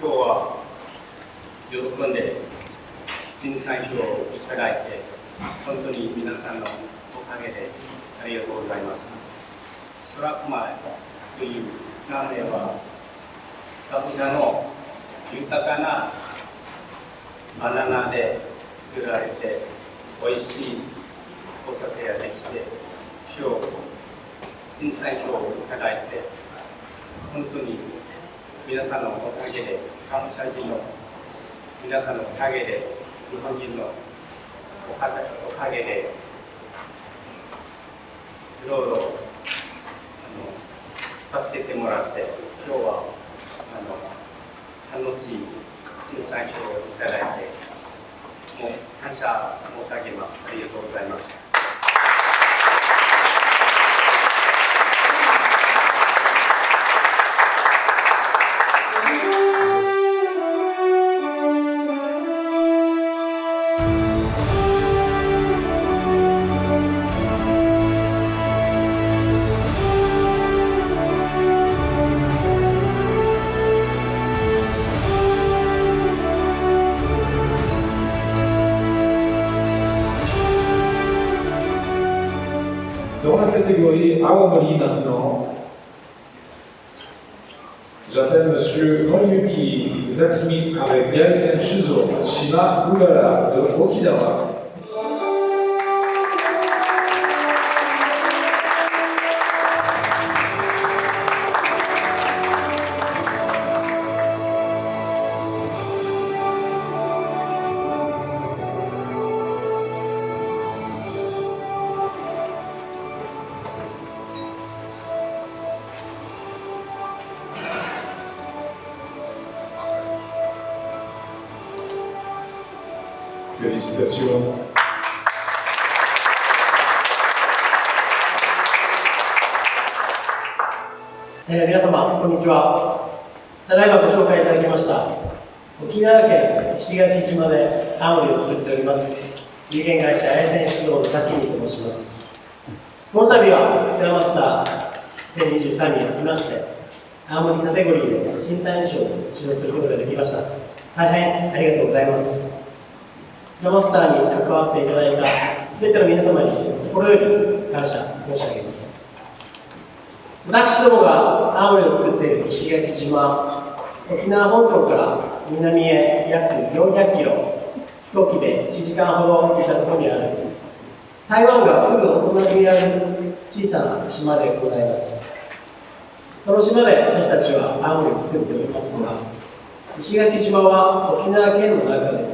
今日は喜んで審査票をいただいて、本当に皆さんのおかげでありがとうございます。空熊という名前は、カボチャの豊かなバナナで作られて、おいしいお酒ができて、今日、審査票をいただいて、本当に皆さんのおかげで、カンボジア人の皆さんのおかげで、日本人のおかげで、いろいろ助けてもらって、今日は楽しい審査票をいただいて、もう感謝申し上げます。ありがとうございます。Dans la catégorie Awamori maintenant, j'appelle Monsieur Moriyuki Zakimi avec Yaisen Shuzo Shima Ugara de Okinawa. Félicitations. 皆様、こんにちは。ただいまご紹介いただきました、沖縄県石垣島で青森を作っております、有限会社八重線出動の滝見と申します。この度はクラマスター2023におきまして、青森カテゴリーで審査員賞を取得することができました。大変ありがとうございます。クラマスターに関わっていただいたすべての皆様に心より感謝申し上げます。私どもが青森を作っている石垣島、沖縄本島から南へ約400キロ、飛行機で1時間ほど行ったところにある、台湾がすぐお隣にある小さな島でございます。その島で私たちは青森を作っておりますが、石垣島は沖縄県の中でも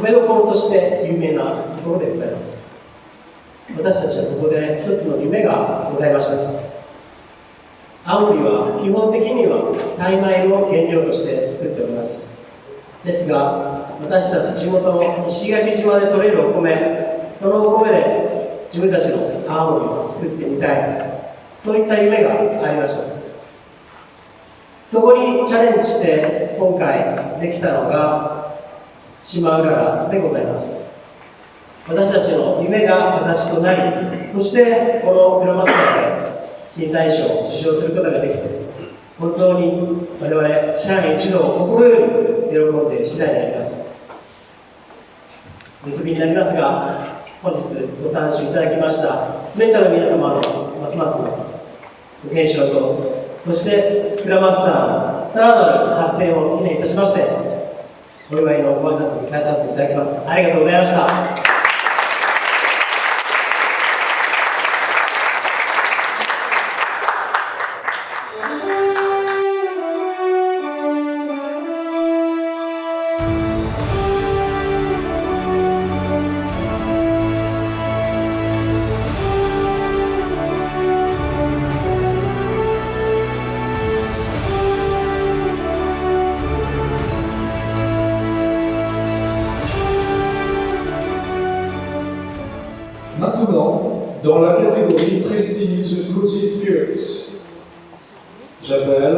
米どころとして有名なところでございます。私たちはそこで一つの夢がございました。青森は基本的にはタイ米を原料として作っております。ですが、私たち地元の石垣島で採れるお米、そのお米で自分たちの青森を作ってみたい、そういった夢がありました。そこにチャレンジして今回できたのが島うららでございます。私たちの夢が形となり、そしてこのクラマツアーで審査員賞を受賞することができて、本当に我々社員一同心より喜んでいる次第であります。結びになりますが、本日ご参集いただきました全ての皆様のますますのご健勝と、そしてクラマスターのさらなる発展を記念いたしまして、お祝いのご挨拶に返させていただきます。ありがとうございました。Maintenant, dans la catégorie Prestige Koji Spirits, j'appelle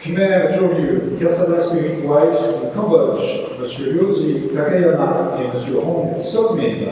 Khmer Joryu Kasaba Spirit Wife du Cambodge, M. Ryoji Takayama et M. Hong Sok-min.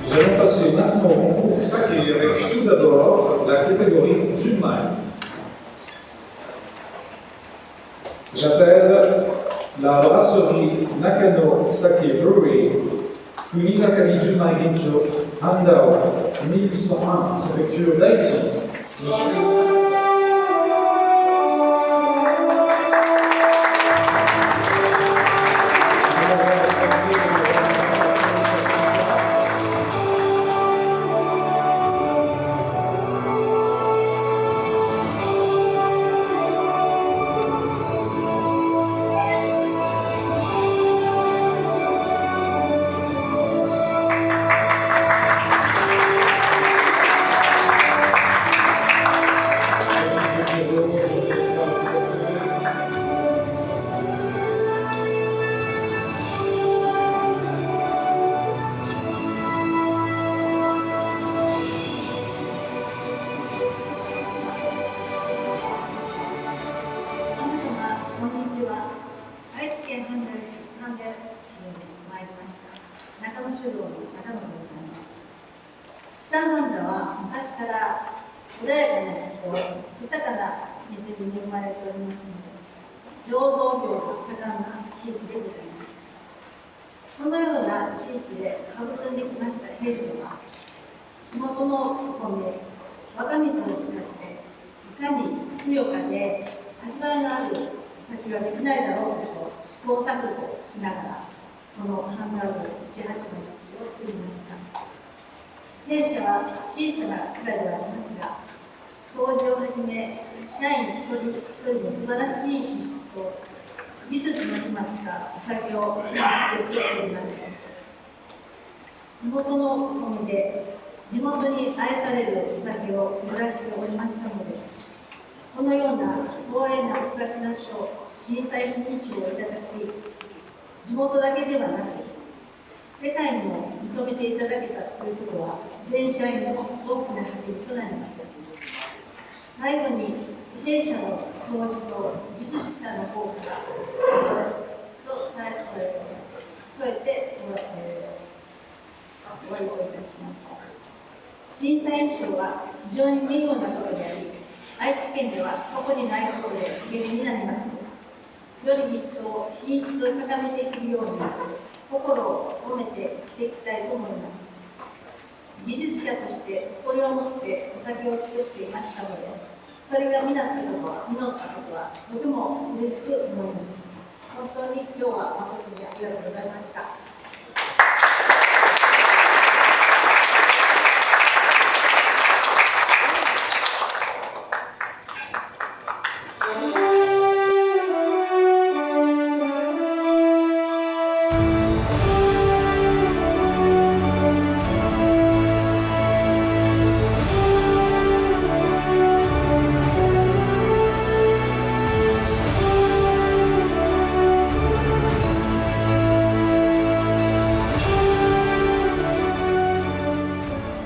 Nous allons passer maintenant au concours saké avec tout d'abord la catégorie Junmai. J'appelle la brasserie Nakano Sake Brewery 国盛純米現状、アンダーを1101、préfecture d'Haïti.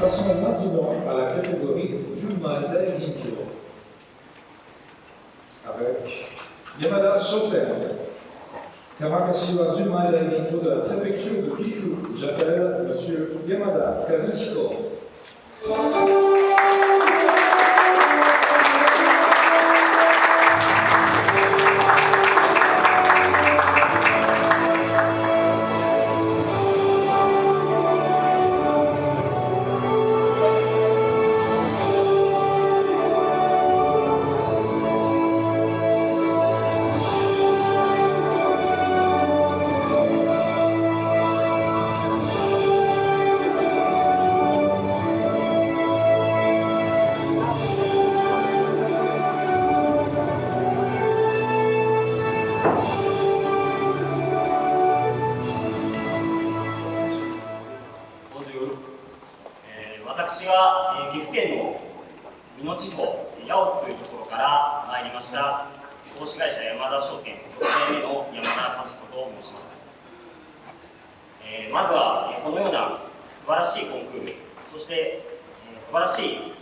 Passons maintenant à la catégorie Junmai Ginjo avec Yamada Shoten. Kamakashiwa Junmai Ginjo de la préfecture de Gifu. J'appelle Monsieur Yamada Kazuhiko.私は岐阜県の美濃地方、八尾というところから参りました投資会社山田証券6年目の山田和子と申します。まずはこのような素晴らしいコンクール、そして素晴らしい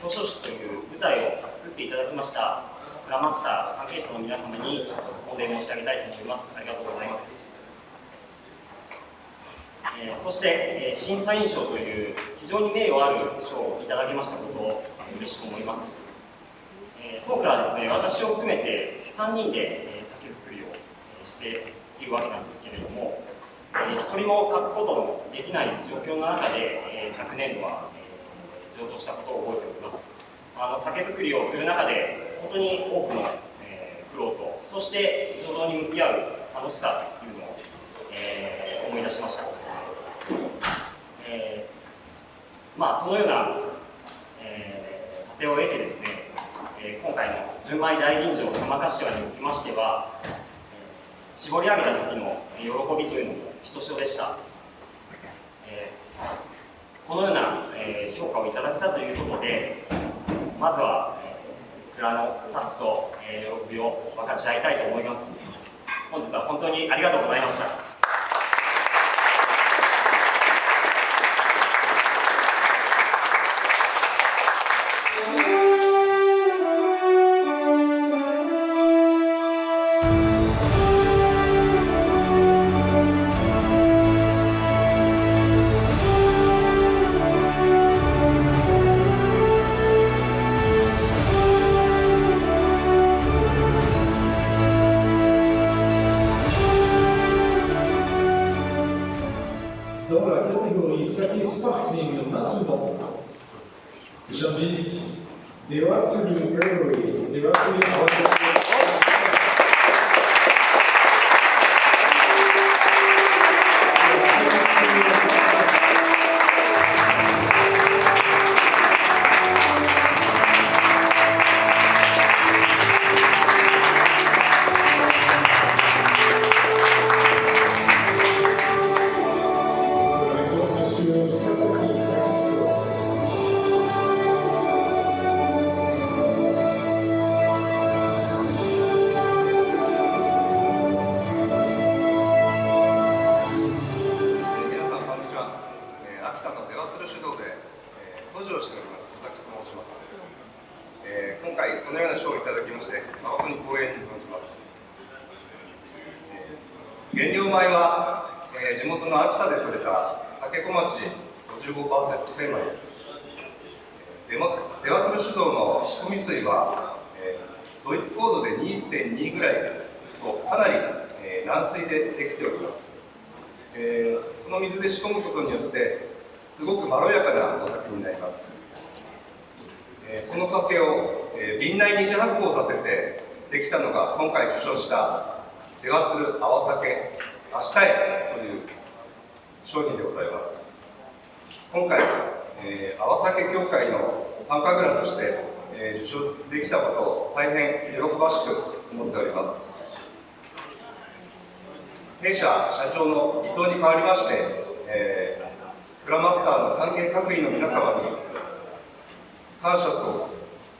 表彰式という舞台を作っていただきましたクラマスター関係者の皆様に御礼申し上げたいと思います。ありがとうございます。そして、審査員賞という非常に名誉ある賞をいただきましたことを嬉しく思います。当からはですね、私を含めて3人で酒造りをしているわけなんですけれども、一人も書くことのできない状況の中で、昨年度は、上場したことを覚えております。酒造りをする中で、本当に多くの、苦労と、そして醸造に向き合う楽しさというのを、思い出しました。そのような、過程を得てですね、今回の純米大吟醸玉柏におきましては、絞り上げた時の喜びというのもひとしおでした。このような、評価をいただけたということで、まずは、蔵のスタッフと、喜びを分かち合いたいと思います。本日は本当にありがとうございました。Dans la catégorie Sake Sparkling maintenant, j'invite Dewatsuru Brewery, Dewatsuru Awasake.今回このような賞をいただきまして誠に光栄に存じます。原料米は、地元の秋田で採れた酒小町 55% 精米です。出羽鶴酒造の仕込み水は、ドイツ高度で 2.2 ぐらいとかなり、軟水でできております。その水で仕込むことによってすごくまろやかなお酒になります。その酒を、瓶内二次発酵させてできたのが今回受賞した出羽鶴泡酒明日へという商品でございます。今回、泡酒協会の参加蔵として、受賞できたことを大変喜ばしく思っております。弊社社長の伊藤に代わりまして、クラマスターの関係各位の皆様に感謝と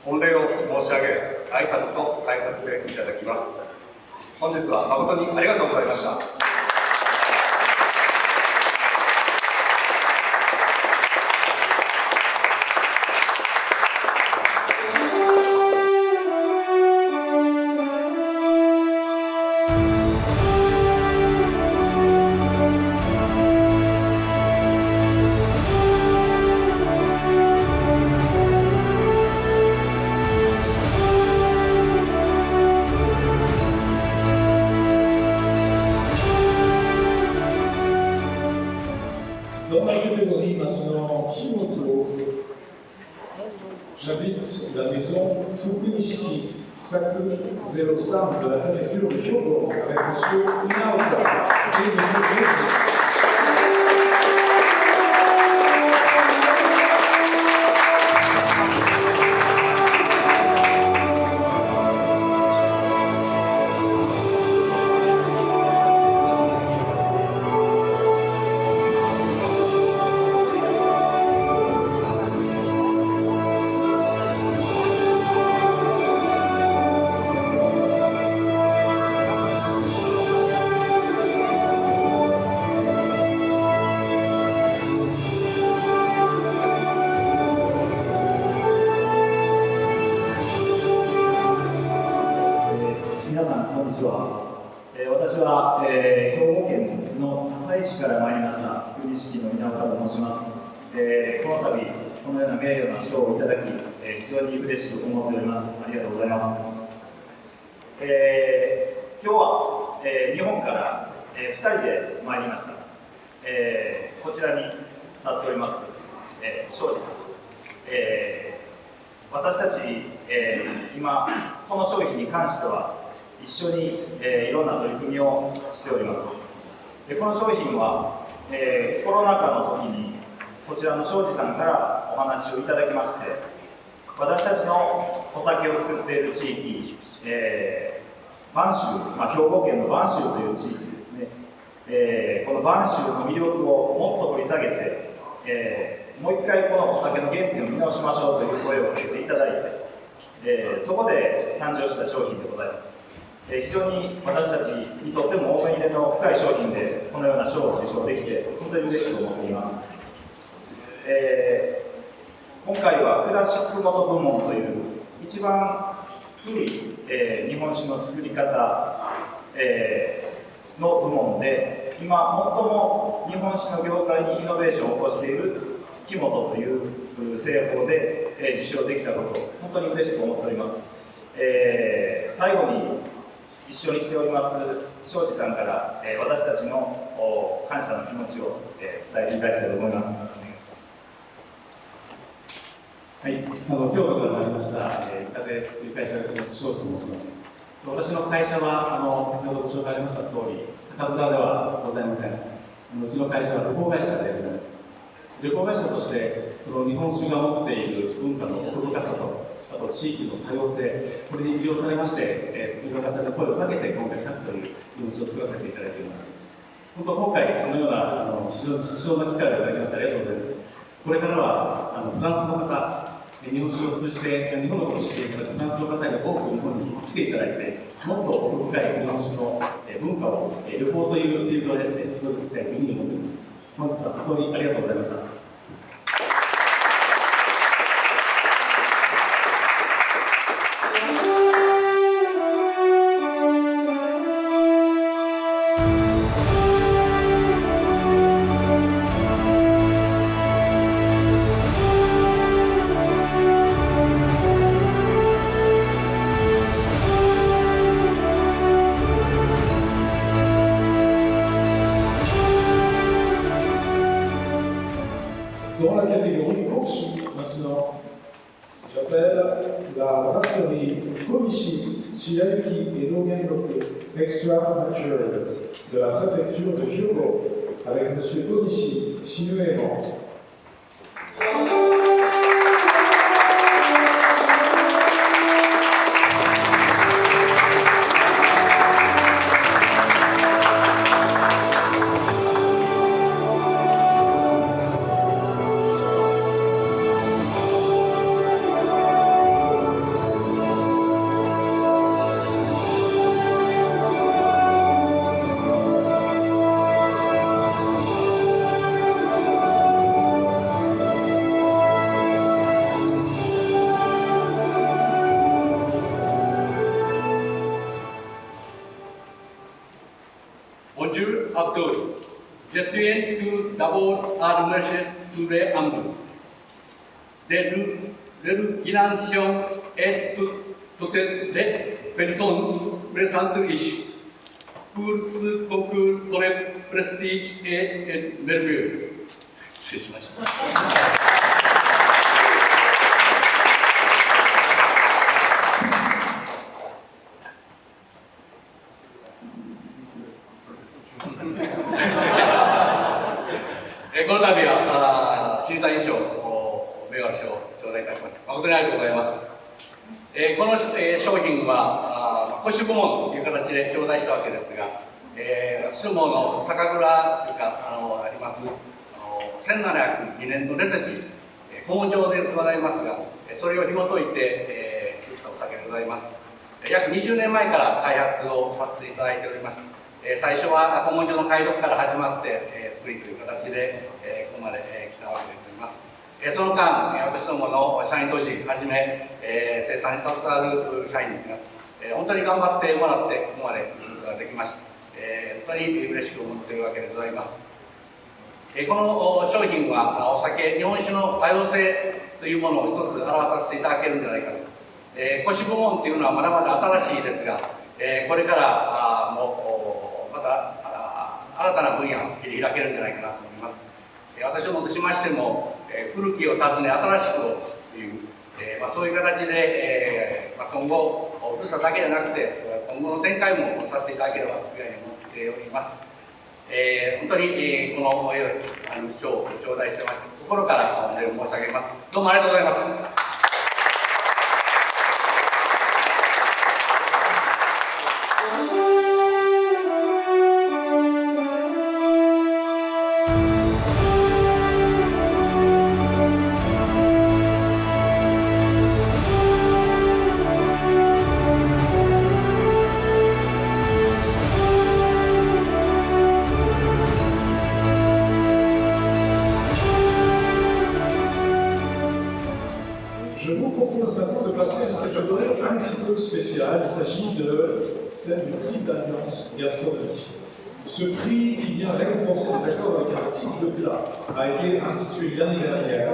御礼を申し上げ、挨拶と返させていただきます。本日は誠にありがとうございました。Dans la catégorie maintenant Kimoto, j'invite la maison Fukunishiki Saku 03 de la préfecture de Hyogo avec M. Inaoka et M. Joji. 皆さん、こんにちは。私は、兵庫県の加西市から参りました福錦の稲岡と申します。この度、このような名誉な賞をいただき、非常に嬉しく思っております。ありがとうございます。今日は、日本から、2人で参りました。こちらに立っております、庄司さん、私たち、今この商品に関しては一緒に、いろんな取り組みをしております。でこの商品は、コロナ禍の時にこちらの庄司さんからお話をいただきまして、私たちのお酒を作っている地域、播州、兵庫県の播州という地域ですね、この播州の魅力をもっと掘り下げて、もう一回このお酒の原点を見直しましょうという声をかけていただいて、そこで誕生した商品でございます。非常に私たちにとっても思い入れの深い商品で、このような賞を受賞できて本当に嬉しく思っています。今回はクラシック元部門という一番古い、日本酒の作り方、の部門で、今最も日本酒の業界にイノベーションを起こしている木本という製法で、受賞できたこと、本当に嬉しく思っております。最後に一緒に来ております庄司さんから、私たちの感謝の気持ちを、伝えていただきたいと思います。はい、京都から参りました、板手という会社がやってます庄司と申します。私の会社は先ほどご紹介ありました通り、酒蔵ではございません。うちの会社は旅行会社でございます。旅行会社として、この日本酒が持っている文化の奥深さと、あと地域の多様性、これに魅了されまして、福岡さんに声をかけて、今回、サクという気持ちを作らせていただいています。本当、今回、このような非常に貴重な機会をいただきまして、ありがとうございます。これからはフランスの方、日本酒を通じて日本のことを知っていただくフランスの方に多く日本に来ていただいて、もっと奥深い日本酒の文化を旅行というフィールドで広げていきたいというふうに思っています。本日は本当にありがとうございました。Dans la catégorie Koshi, maintenant, j'appelle la brasserie Komichi Shiraki et Nogenroku Extra Mature de la préfecture de Hyogo avec M. Komichi Shinuemon. Bonjour Abdul. Je tiens tout d'abord à remercier tous les membres de l'organisation et toutes les personnes présentes ici pour ce concours très prestigieux et merveilleux. 失礼しました。この度は審査員賞、名誉賞を頂戴いたしました。誠にありがとうございます。この商品は保守部門という形で頂戴したわけですが、私どもの酒蔵というかあります1702年のレシピ、古文書でございますが、それを紐解いて、作ったお酒でございます。約20年前から開発をさせていただいておりました。最初は古文書の解読から始まって、作りという形で、ここまで、来たわけでございます。その間、私どもの社員当時はじめ、生産に携わる社員が、本当に頑張ってもらってここまで来ることができました。本当に嬉しく思っているわけでございます。この商品はお酒、日本酒の多様性というものを一つ表させていただけるんじゃないかと。古酒部門というのはまだまだ新しいですが、これからもまた新たな分野を切り開けるんじゃないかなと思います。私どもとしましても、古きを訪ね新しくをという、そういう形で、今後、ふるさとだけじゃなくて、今後の展開もさせていただければというふうに思っております。本当に、この賞を頂戴してまして、心からお礼を申し上げます。どうもありがとうございます。Je vous propose maintenant de passer à une catégorie un petit peu spéciale. Il s'agit de celle du prix d'Alliance Gastronomie. Ce prix qui vient récompenser les accords avec un type de plat a été institué l'année dernière.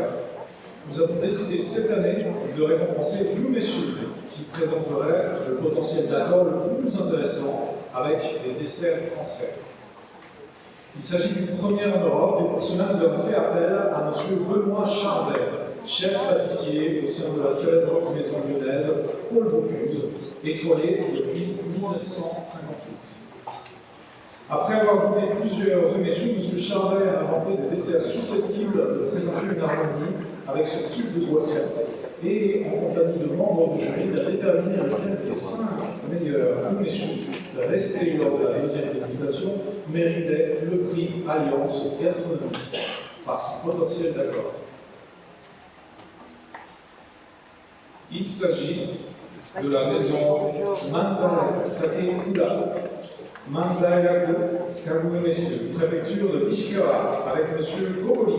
Nous avons décidé cette année de récompenser nous messieurs qui présenteraient le potentiel d'accord le plus intéressant avec les desserts français. Il s'agit d'une première en Europe et pour cela nous avons fait appel à M. Benoît Charvet, chef pâtissier au sein de la célèbre maison lyonnaise Paul Bocuse, étoilée depuis 1958. Après avoir goûté plusieurs œufs méchus, M. Charvet a inventé des desserts susceptibles de présenter une harmonie avec ce type de boisson. Et en compagnie de membres du jury, il a déterminé lequel des 5 meilleurs œufs méchus restés lors de la deuxième dégustation méritait le prix Alliance Gastronomie par son potentiel d'accord. Il s'agit de la maison Manzai Sakekura, Manzai-Raku, Kabuyomeshi, préfecture de Ishikawa, avec M. Kogori.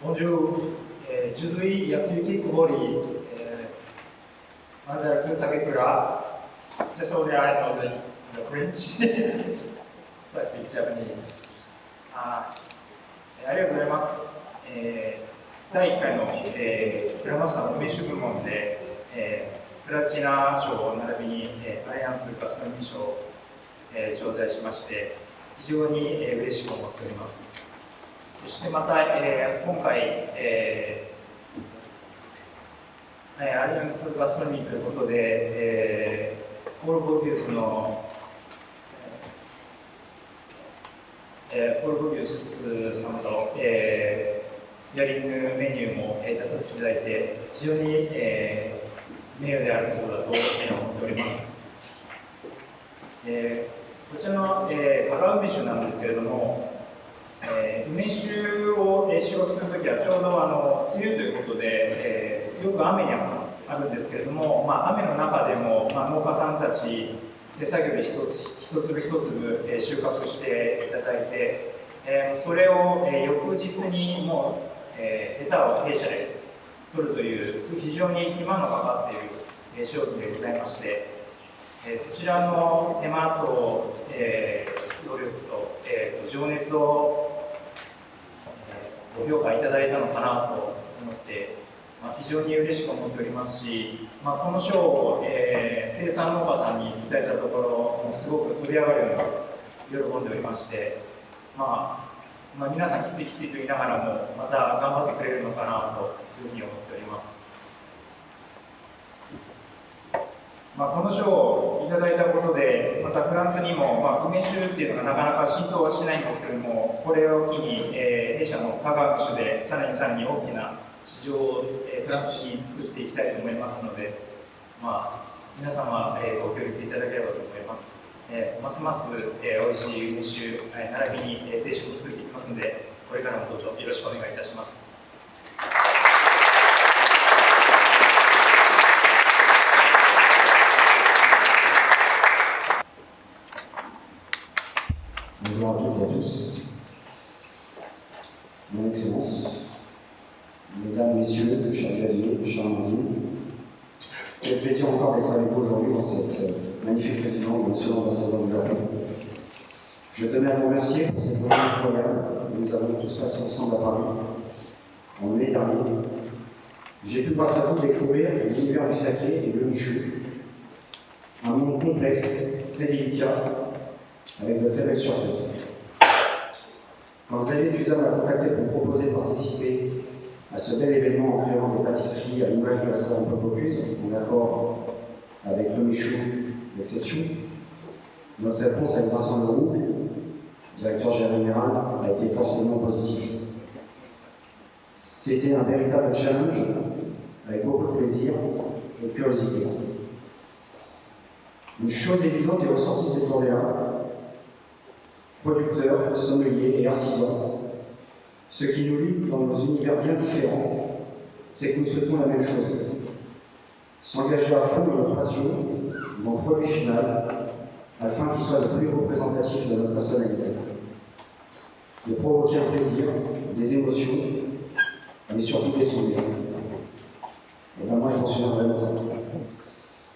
Bonjour, je suis Yasuyuki Kubori, Manzai Sakekura. Just so that I know the French, so I speak Japanese. ありがとうございます。第1回の、クラマスターの梅酒部門で、プラチナ賞並びに、アライアンスガストロノミー賞を、頂戴しまして、非常に、嬉しく思っております。そしてまた、今回、アリアンスガストロノミーということで、ポール・ボビウスの、ポール・ボビウス様の、ヒアリングメニューも、出させていただいて、非常に、名誉であることだと、思っております。こちらの、パカ梅酒なんですけれども、梅酒を収穫するときはちょうど梅雨ということで、よく雨にあるんですけれども、雨の中でも、農家さんたち手作業で一粒一粒、収穫していただいて、それを、翌日にもう、ヘタを弊社で取るという非常に手間のかかっている、商品でございまして、そちらの手間と、努力と、情熱をご評価いただいたのかなと思って、非常に嬉しく思っておりますし、この賞を、生産農家さんに伝えたところ、もうすごく飛び上がるように喜んでおりまして、皆さんきついきついと言いながらも、また頑張ってくれるのかなというふうに思っております。この賞をいただいたことで、またフランスにも、梅酒っていうのがなかなか浸透はしないんですけども、これを機に、弊社の化学酒でさらに大きな市場を、フランスに作っていきたいと思いますので、皆様、ご協力いただければと思います。ますます、美味しい梅酒、並びに、清酒を作っていきますので、これからもどうぞよろしくお願いいたします。Bonjour à toutes et à tous. Mon Excellence, Mesdames, Messieurs, chers alliés, chers Amandine, quel plaisir encore d'être avec vous aujourd'hui dans cette magnifique résidence de Monsieur l'ambassadeur du Japon. Je tenais à vous remercier pour cette journée incroyable que nous avons tous passé ensemble à Paris en mai dernier. J'ai pu, grâce à vous, découvrir l'univers du saké et de l'Unishu, un monde complexe, très délicat, avec de très belles surprises. Quand vous avez Suzanne m'a contacté pour me proposer de participer à ce bel événement en créant des pâtisseries à l'image du restaurant Popocuse, en accord avec le Michou d'Exception, notre réponse avec Vincent Leroux, directeur général, a été forcément positive. C'était un véritable challenge, avec beaucoup de plaisir et de curiosité. Une chose évidente est ressortie cette journée-là: producteurs, sommeliers et artisans. Ce qui nous lie dans nos univers bien différents, c'est que nous souhaitons la même chose: s'engager à fond dans notre passion, dans le produit final, afin qu'il soit le plus représentatif de notre personnalité. De provoquer un plaisir, des émotions, mais surtout des souvenirs. Et bien moi je m'en souviendrai longtemps.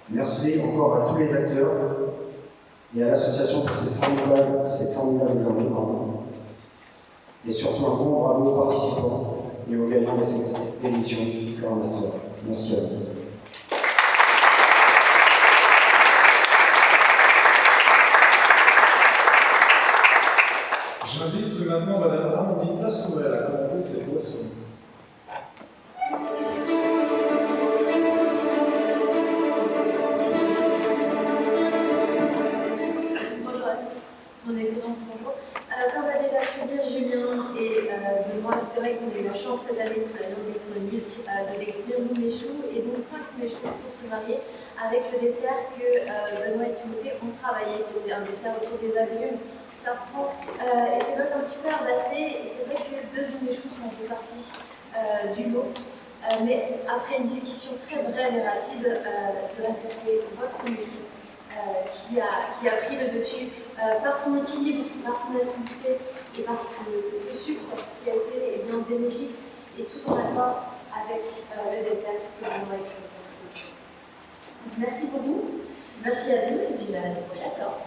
Merci encore à tous les acteurs et à l'association pour cette formidable journée. Et surtout un grand bravo aux participants et aux gagnants de cette édition Grand Master. Merci à vous. J'invite maintenant Madame Amandine Lassouel à commenter cette boisson. Bonjour à tous, mon excellent bonjour. Comme a déjà pu dire Julien et Benoît, c'est vrai qu'on a eu la chance cette année à l'Union gastronomique de découvrir nous méchoux et donc 5 méchoux pour se marier avec le dessert que Benoît et Timothée ont travaillé, qui était un dessert autour des agrumes, safran et c'est notes un petit peu herbacées. Et c'est vrai que 2 méchoux sont ressortis du lot. Mais après une discussion très brève et rapide, c'est vrai que c'est votre méchou qui a pris le dessus par son équilibre, par son acidité et par ce sucre qui a été bien bénéfique et tout en accord avec le dessert que l'on va écrire. Merci beaucoup, merci à tous et puis à l'année prochaine alors.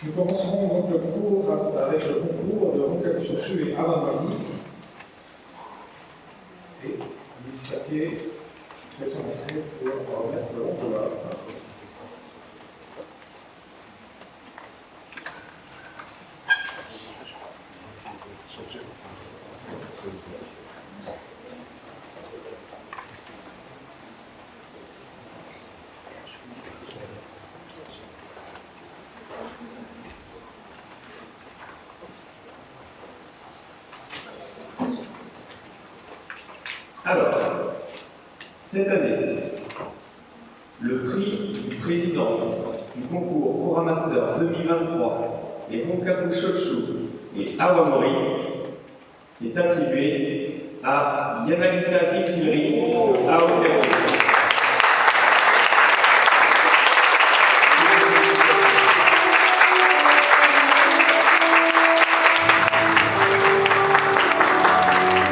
Nous commencerons donc le concours avec le concours de Roncaku Shochu et Awamori. Et Misake fait son entrée pour remettre le concours. Alors, cette année, le prix du président du concours Kora Master 2023 et Ronkaku Shochu et Awamori est attribué à Yamagita Distillery à Hokkaido. Merci. 「 Merci. ありがとうございます。 Merci. ありがとうございます。 Merci. ありがとうございます。 Merci. ありがとうございます。 Merci. Merci.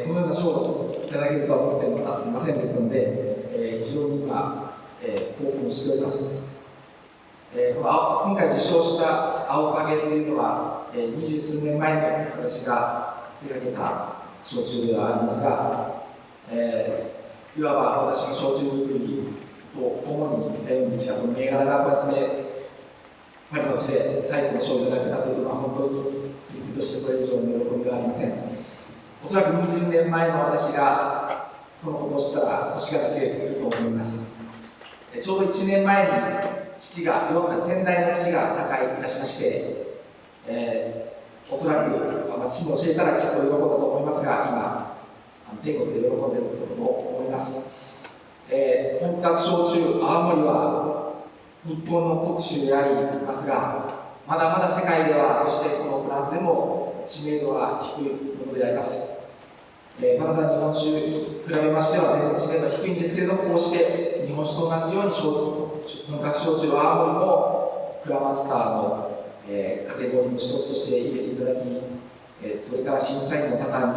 このような賞をいただけるとは思っていませんでしたので、非常に今、興奮しております。今回受賞した青影というのは、20数年前に私が手掛けた焼酎ではありますが、いわば私の焼酎作りと共に歩んできたこの銘柄がこうやってパリの地で最後の賞をいただけたというのは本当に作り手としてこれ以上の喜びはありません。おそらく20年前の私がこのことをしたら腰が抜けると思います。ちょうど1年前に先代の父が他界いたしまして、おそらく父に教えたらきっと喜んだと思いますが、今、天国で喜んでいることと思います。本格焼酎青森は日本の国酒でありますが、まだまだ世界では、そしてこのフランスでも知名度は低いものであります。まだまだ日本酒に比べましては全然知名度は低いんですけれども、こうして日本酒と同じように本格焼酎青森もクラマスターの、カテゴリーの一つとして入れていただき、それから審査員の方に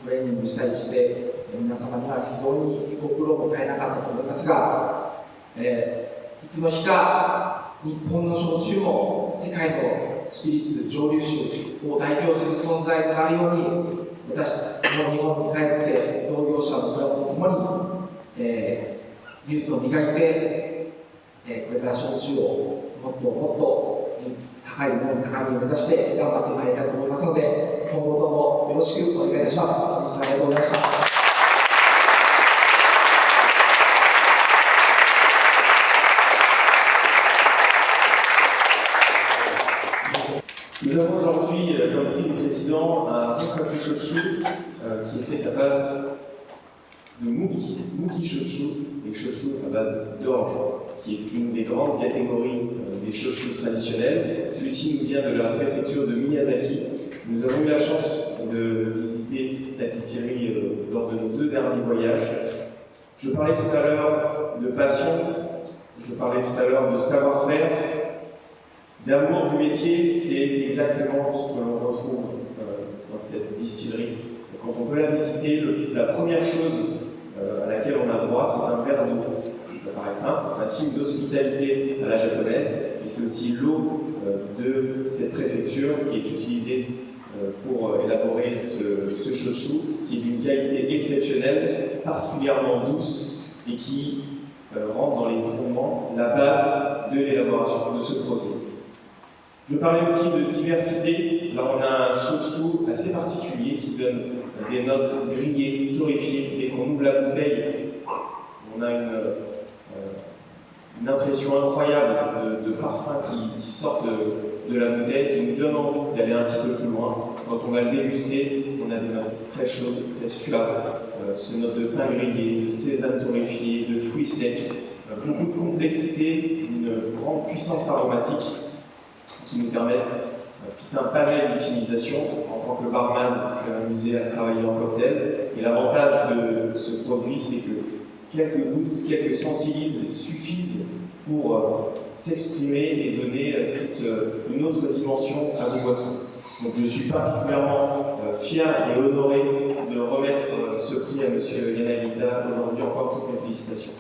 トレーニングしたりして、皆様には非常にご苦労も絶えなかったと思いますが、いつの日か日本の焼酎も世界のスピリッツ蒸留酒を代表する存在となるように、私も日本に帰って同業者のクラブとともに、技術を磨いて、これから焼酎をもっともっと高いものに高みを目指して頑張ってまいりたいと思いますので、今後ともよろしくお願いいたします。本日はありがとうございました。Nous avons aujourd'hui, comme dit le président, un Honkaku Shochu qui est fait à base de Mugi Shochu, et Shochu à base d'orge, qui est une des grandes catégories des Shochu traditionnels. Celui-ci nous vient de la préfecture de Miyazaki. Nous avons eu la chance de visiter la distillerie lors de nos 2 derniers voyages. Je parlais tout à l'heure de passion, je parlais tout à l'heure de savoir-faire. L'amour du métier, c'est exactement ce que l'on retrouve dans cette distillerie. Et quand on peut la visiter, la première chose à laquelle on a droit, c'est un verre d'eau. Ça paraît simple, c'est un signe d'hospitalité à la japonaise, et c'est aussi l'eau de cette préfecture qui est utilisée pour élaborer ce shochu, qui est d'une qualité exceptionnelle, particulièrement douce, et qui rentre dans les fondements, la base de l'élaboration de ce produit. Je parlais aussi de diversité. Là, on a un shochu assez particulier qui donne des notes grillées, torréfiées. Dès qu'on ouvre la bouteille, on a une impression incroyable de parfums qui sortent de la bouteille, qui nous donne envie d'aller un petit peu plus loin. Quand on va le déguster, on a des notes très chaudes, très suaves, ce note de pain grillé, de sésame torréfié, de fruits secs, beaucoup de complexité, une grande puissance aromatique qui nous permettent tout un panel d'utilisation. En tant que barman, je vais m'amuser à travailler en cocktail. Et l'avantage de ce produit, c'est que quelques gouttes, quelques centilitres suffisent pour s'exprimer et donner toute une autre dimension à nos boissons. Donc je suis particulièrement fier et honoré de remettre ce prix à M. Yanagita aujourd'hui. Encore toutes mes félicitations.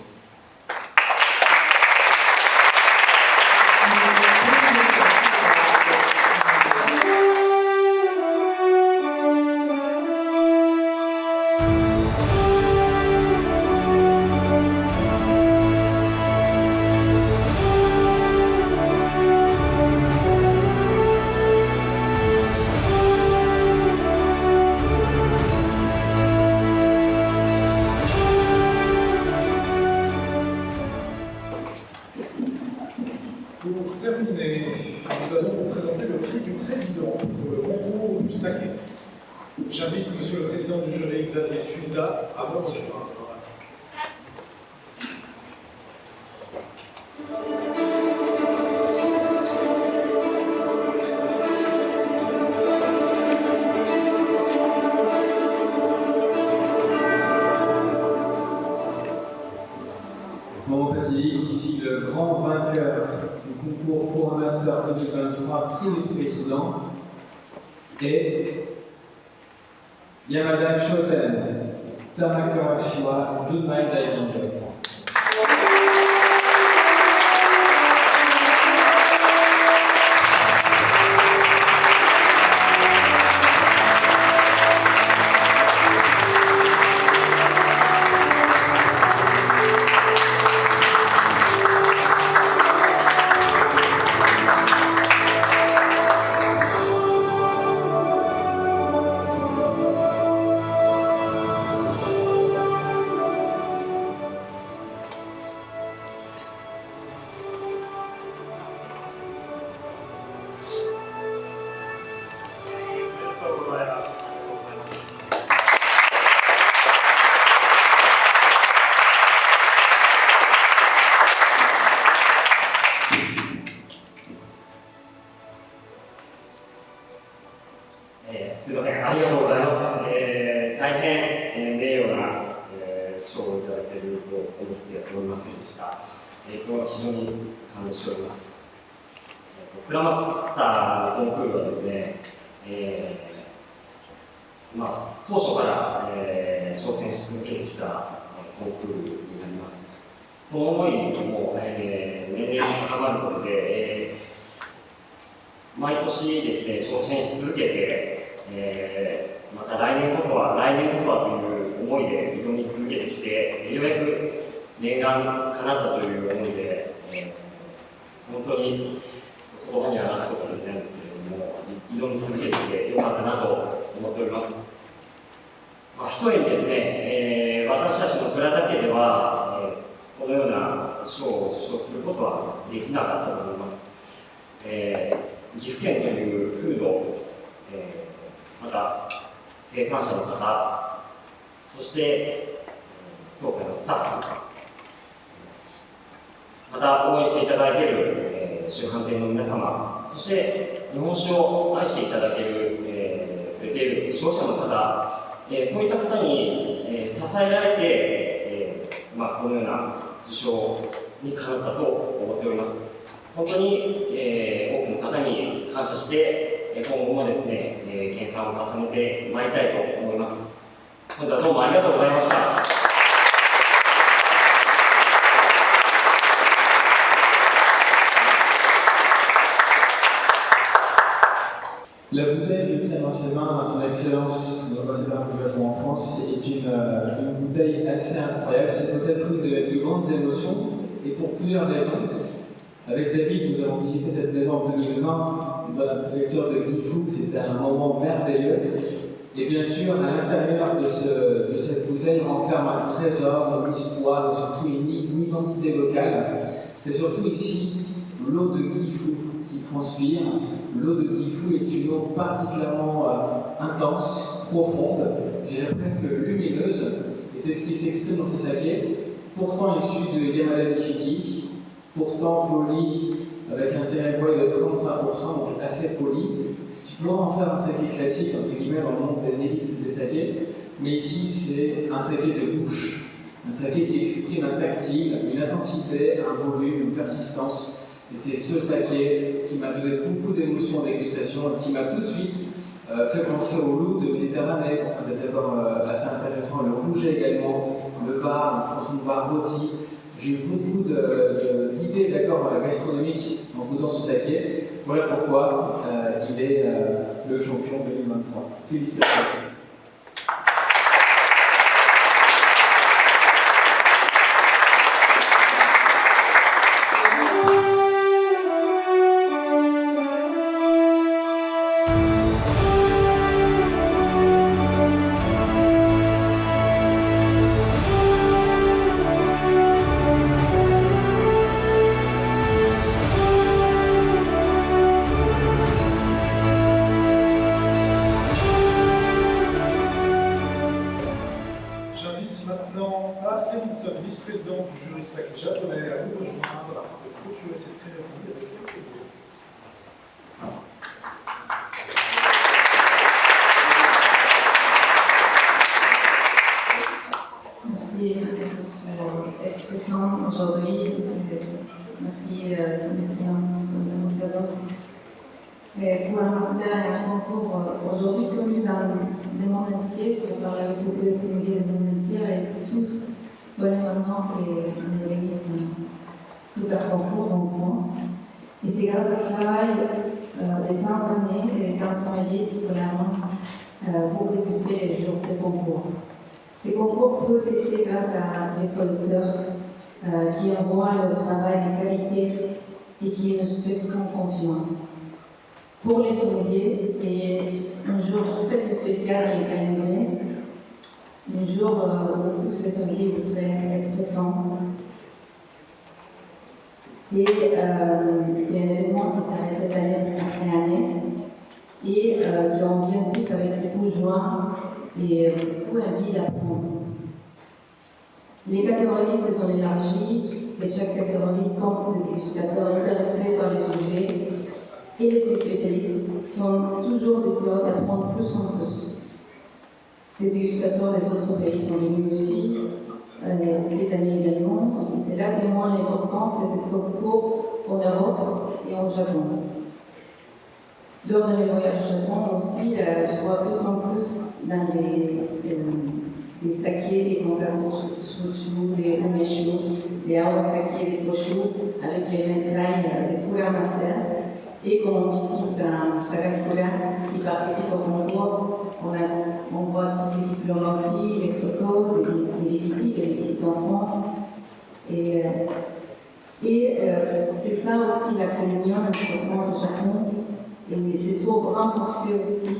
Pour terminer, nous allons vous présenter le prix du président pour le concours du saké. J'invite Monsieur le Président du jury, Xavier Suiza, à me rejoindre. Moment fatidique, ici le grand vainqueur du concours pour un Master 2023, prix du président, et Yamada Shoten, Tamaka Shiwa, Junmai Daikanjo.すみません、ありがとうございます。大変、名誉な、賞をいただけると思っておりませんでした。今日は非常に感動しております。クラマスターのコンクールはですね、当初から、挑戦し続けてきたコンクールになります。その思いも、年々高まることで、毎年ですね、挑戦し続けて、また来年こそはという思いで挑み続けてきて、ようやく念願叶ったという思いで、本当に言葉に表すことができないんですけれども、挑み続けてきてよかったなと思っております。ひとえにですね、私たちの倉田家では、このような賞を受賞することはできなかったと思います。岐阜県という風土、また生産者の方、そして当会のスタッフ、また応援していただける、主販店の皆様、そして日本酒を愛していただける、くれている消費者の方、そういった方に、支えられて、このような受賞にかなったと思っております。本当に、多くの方に感謝して、今後もですね、研鑽を重ねてまいりたいと思います。本日はどうもありがとうございました。La bouteille que tient dans ses mains son Excellence, l'ambassadeur du Japon en France, est une bouteille assez incroyable. C'est peut-être une des plus grandes émotions, et pour plusieurs raisons. Avec David, nous avons visité cette maison en 2020 dans la préfecture de Gifu. C'était un moment merveilleux. Et bien sûr, à l'intérieur de cette bouteille, on renferme un trésor, une histoire, surtout une identité locale. C'est surtout ici l'eau de Gifu qui transpire. L'eau de Gifu est une eau particulièrement intense, profonde, je dirais presque lumineuse. Et c'est ce qui s'exprime dans ces sakés, pourtant issus de Yamada Nishiki, pourtant poli, avec un cérémonie de 35%, donc assez poli, ce qui pourrait en faire un saké classique, entre guillemets, dans le monde des élites des sakés. Mais ici, c'est un saké de bouche, un saké qui exprime un tactile, une intensité, un volume, une persistance. Et c'est ce saké qui m'a donné beaucoup d'émotions en dégustation et qui m'a tout de suite fait penser au loup de Méditerranée pour faire des efforts assez intéressants, le rouget également, le bar, le tronçon de bar rôti. J'ai eu beaucoup d'idées d'accords gastronomiques en goûtant ce saké. Voilà pourquoi il est le champion 2023. Félicitations. Vice-président du jury saké japonais, à nous rejoindre pour clôturer cette cérémonie avec quelques mots. Merci à tous pour être présents aujourd'hui. Merci son Excellence l'ambassadeur. Pour un master et un concours aujourd'hui connu dans du monde entier. Je parle avec beaucoup de sommeliers du monde entier et tous, maintenant, c'est un organisme super concours en France. Et c'est grâce au travail des 15 années et des 15 sommeliers qui collaborent pour déguster les jours de concours. Ces concours peuvent exister grâce à les producteurs qui envoient le travail de qualité et qui nous font confiance. Pour les sommeliers, c'est un jour très spécial et calendrier, un jour où tous les sommeliers voudraient être présents. C'est un événement qui s'arrête d'année après année et qui en vient tous avec beaucoup de joie et beaucoup envie d'apprendre. Les catégories se sont élargies et chaque catégorie compte des dégustateurs intéressés par les sujets et les spécialistes sont toujours désireux d'apprendre plus en plus. Les dégustateurs des autres pays sont venus aussi, cette année également, et cela témoigne l'importance de ces concours en Europe et au Japon. Lors de mes voyages au Japon aussi, je vois plus en plus dans les sakés, les kongaku-shochu, les umeshu, les awasaki, les koshu, avec les menrai, les couleurs master. Et quand on visite un Sagakura qui participe au concours, on voit tous les diplômes aussi, les photos, les visites en France. Et c'est ça aussi la communion entre France et Japon. Et c'est pour renforcer aussi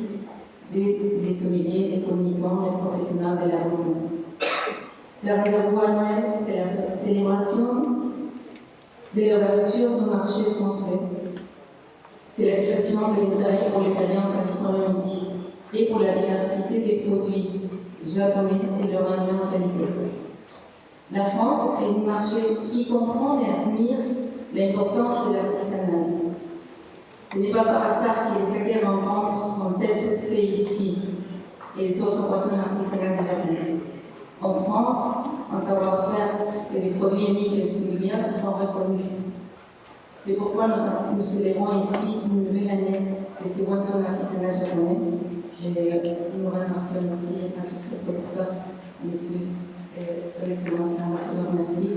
les sommeliers, les communicants, les professionnels de la région. C'est un réservoir annuel, c'est la célébration de l'ouverture du marché français. C'est l'expression de l'intérêt pour les alliances gastronomiques et pour la diversité des produits japonais et leur alliance qualité. La France est un marché qui comprend et admire l'importance de l'artisanat. Ce n'est pas par hasard que les sakés rencontrent un tel succès ici et les autres poissons artisanaux du Japon. En France, un savoir-faire et des produits uniques et singuliers sont reconnus. C'est pourquoi nous célébrons ici une nouvelle année de ces boissons artisanales japonais. Et nous remercions aussi à tous les producteurs, monsieur, son excellence, ambassadeur, merci.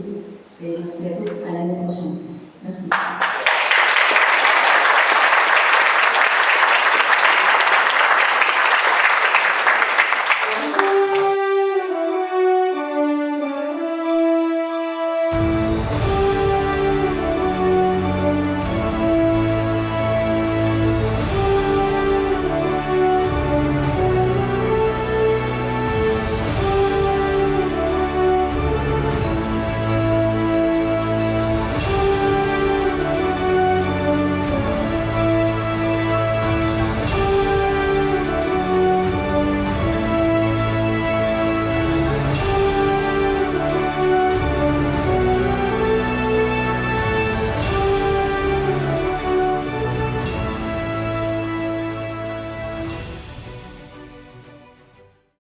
Et merci à tous, à l'année prochaine. Merci.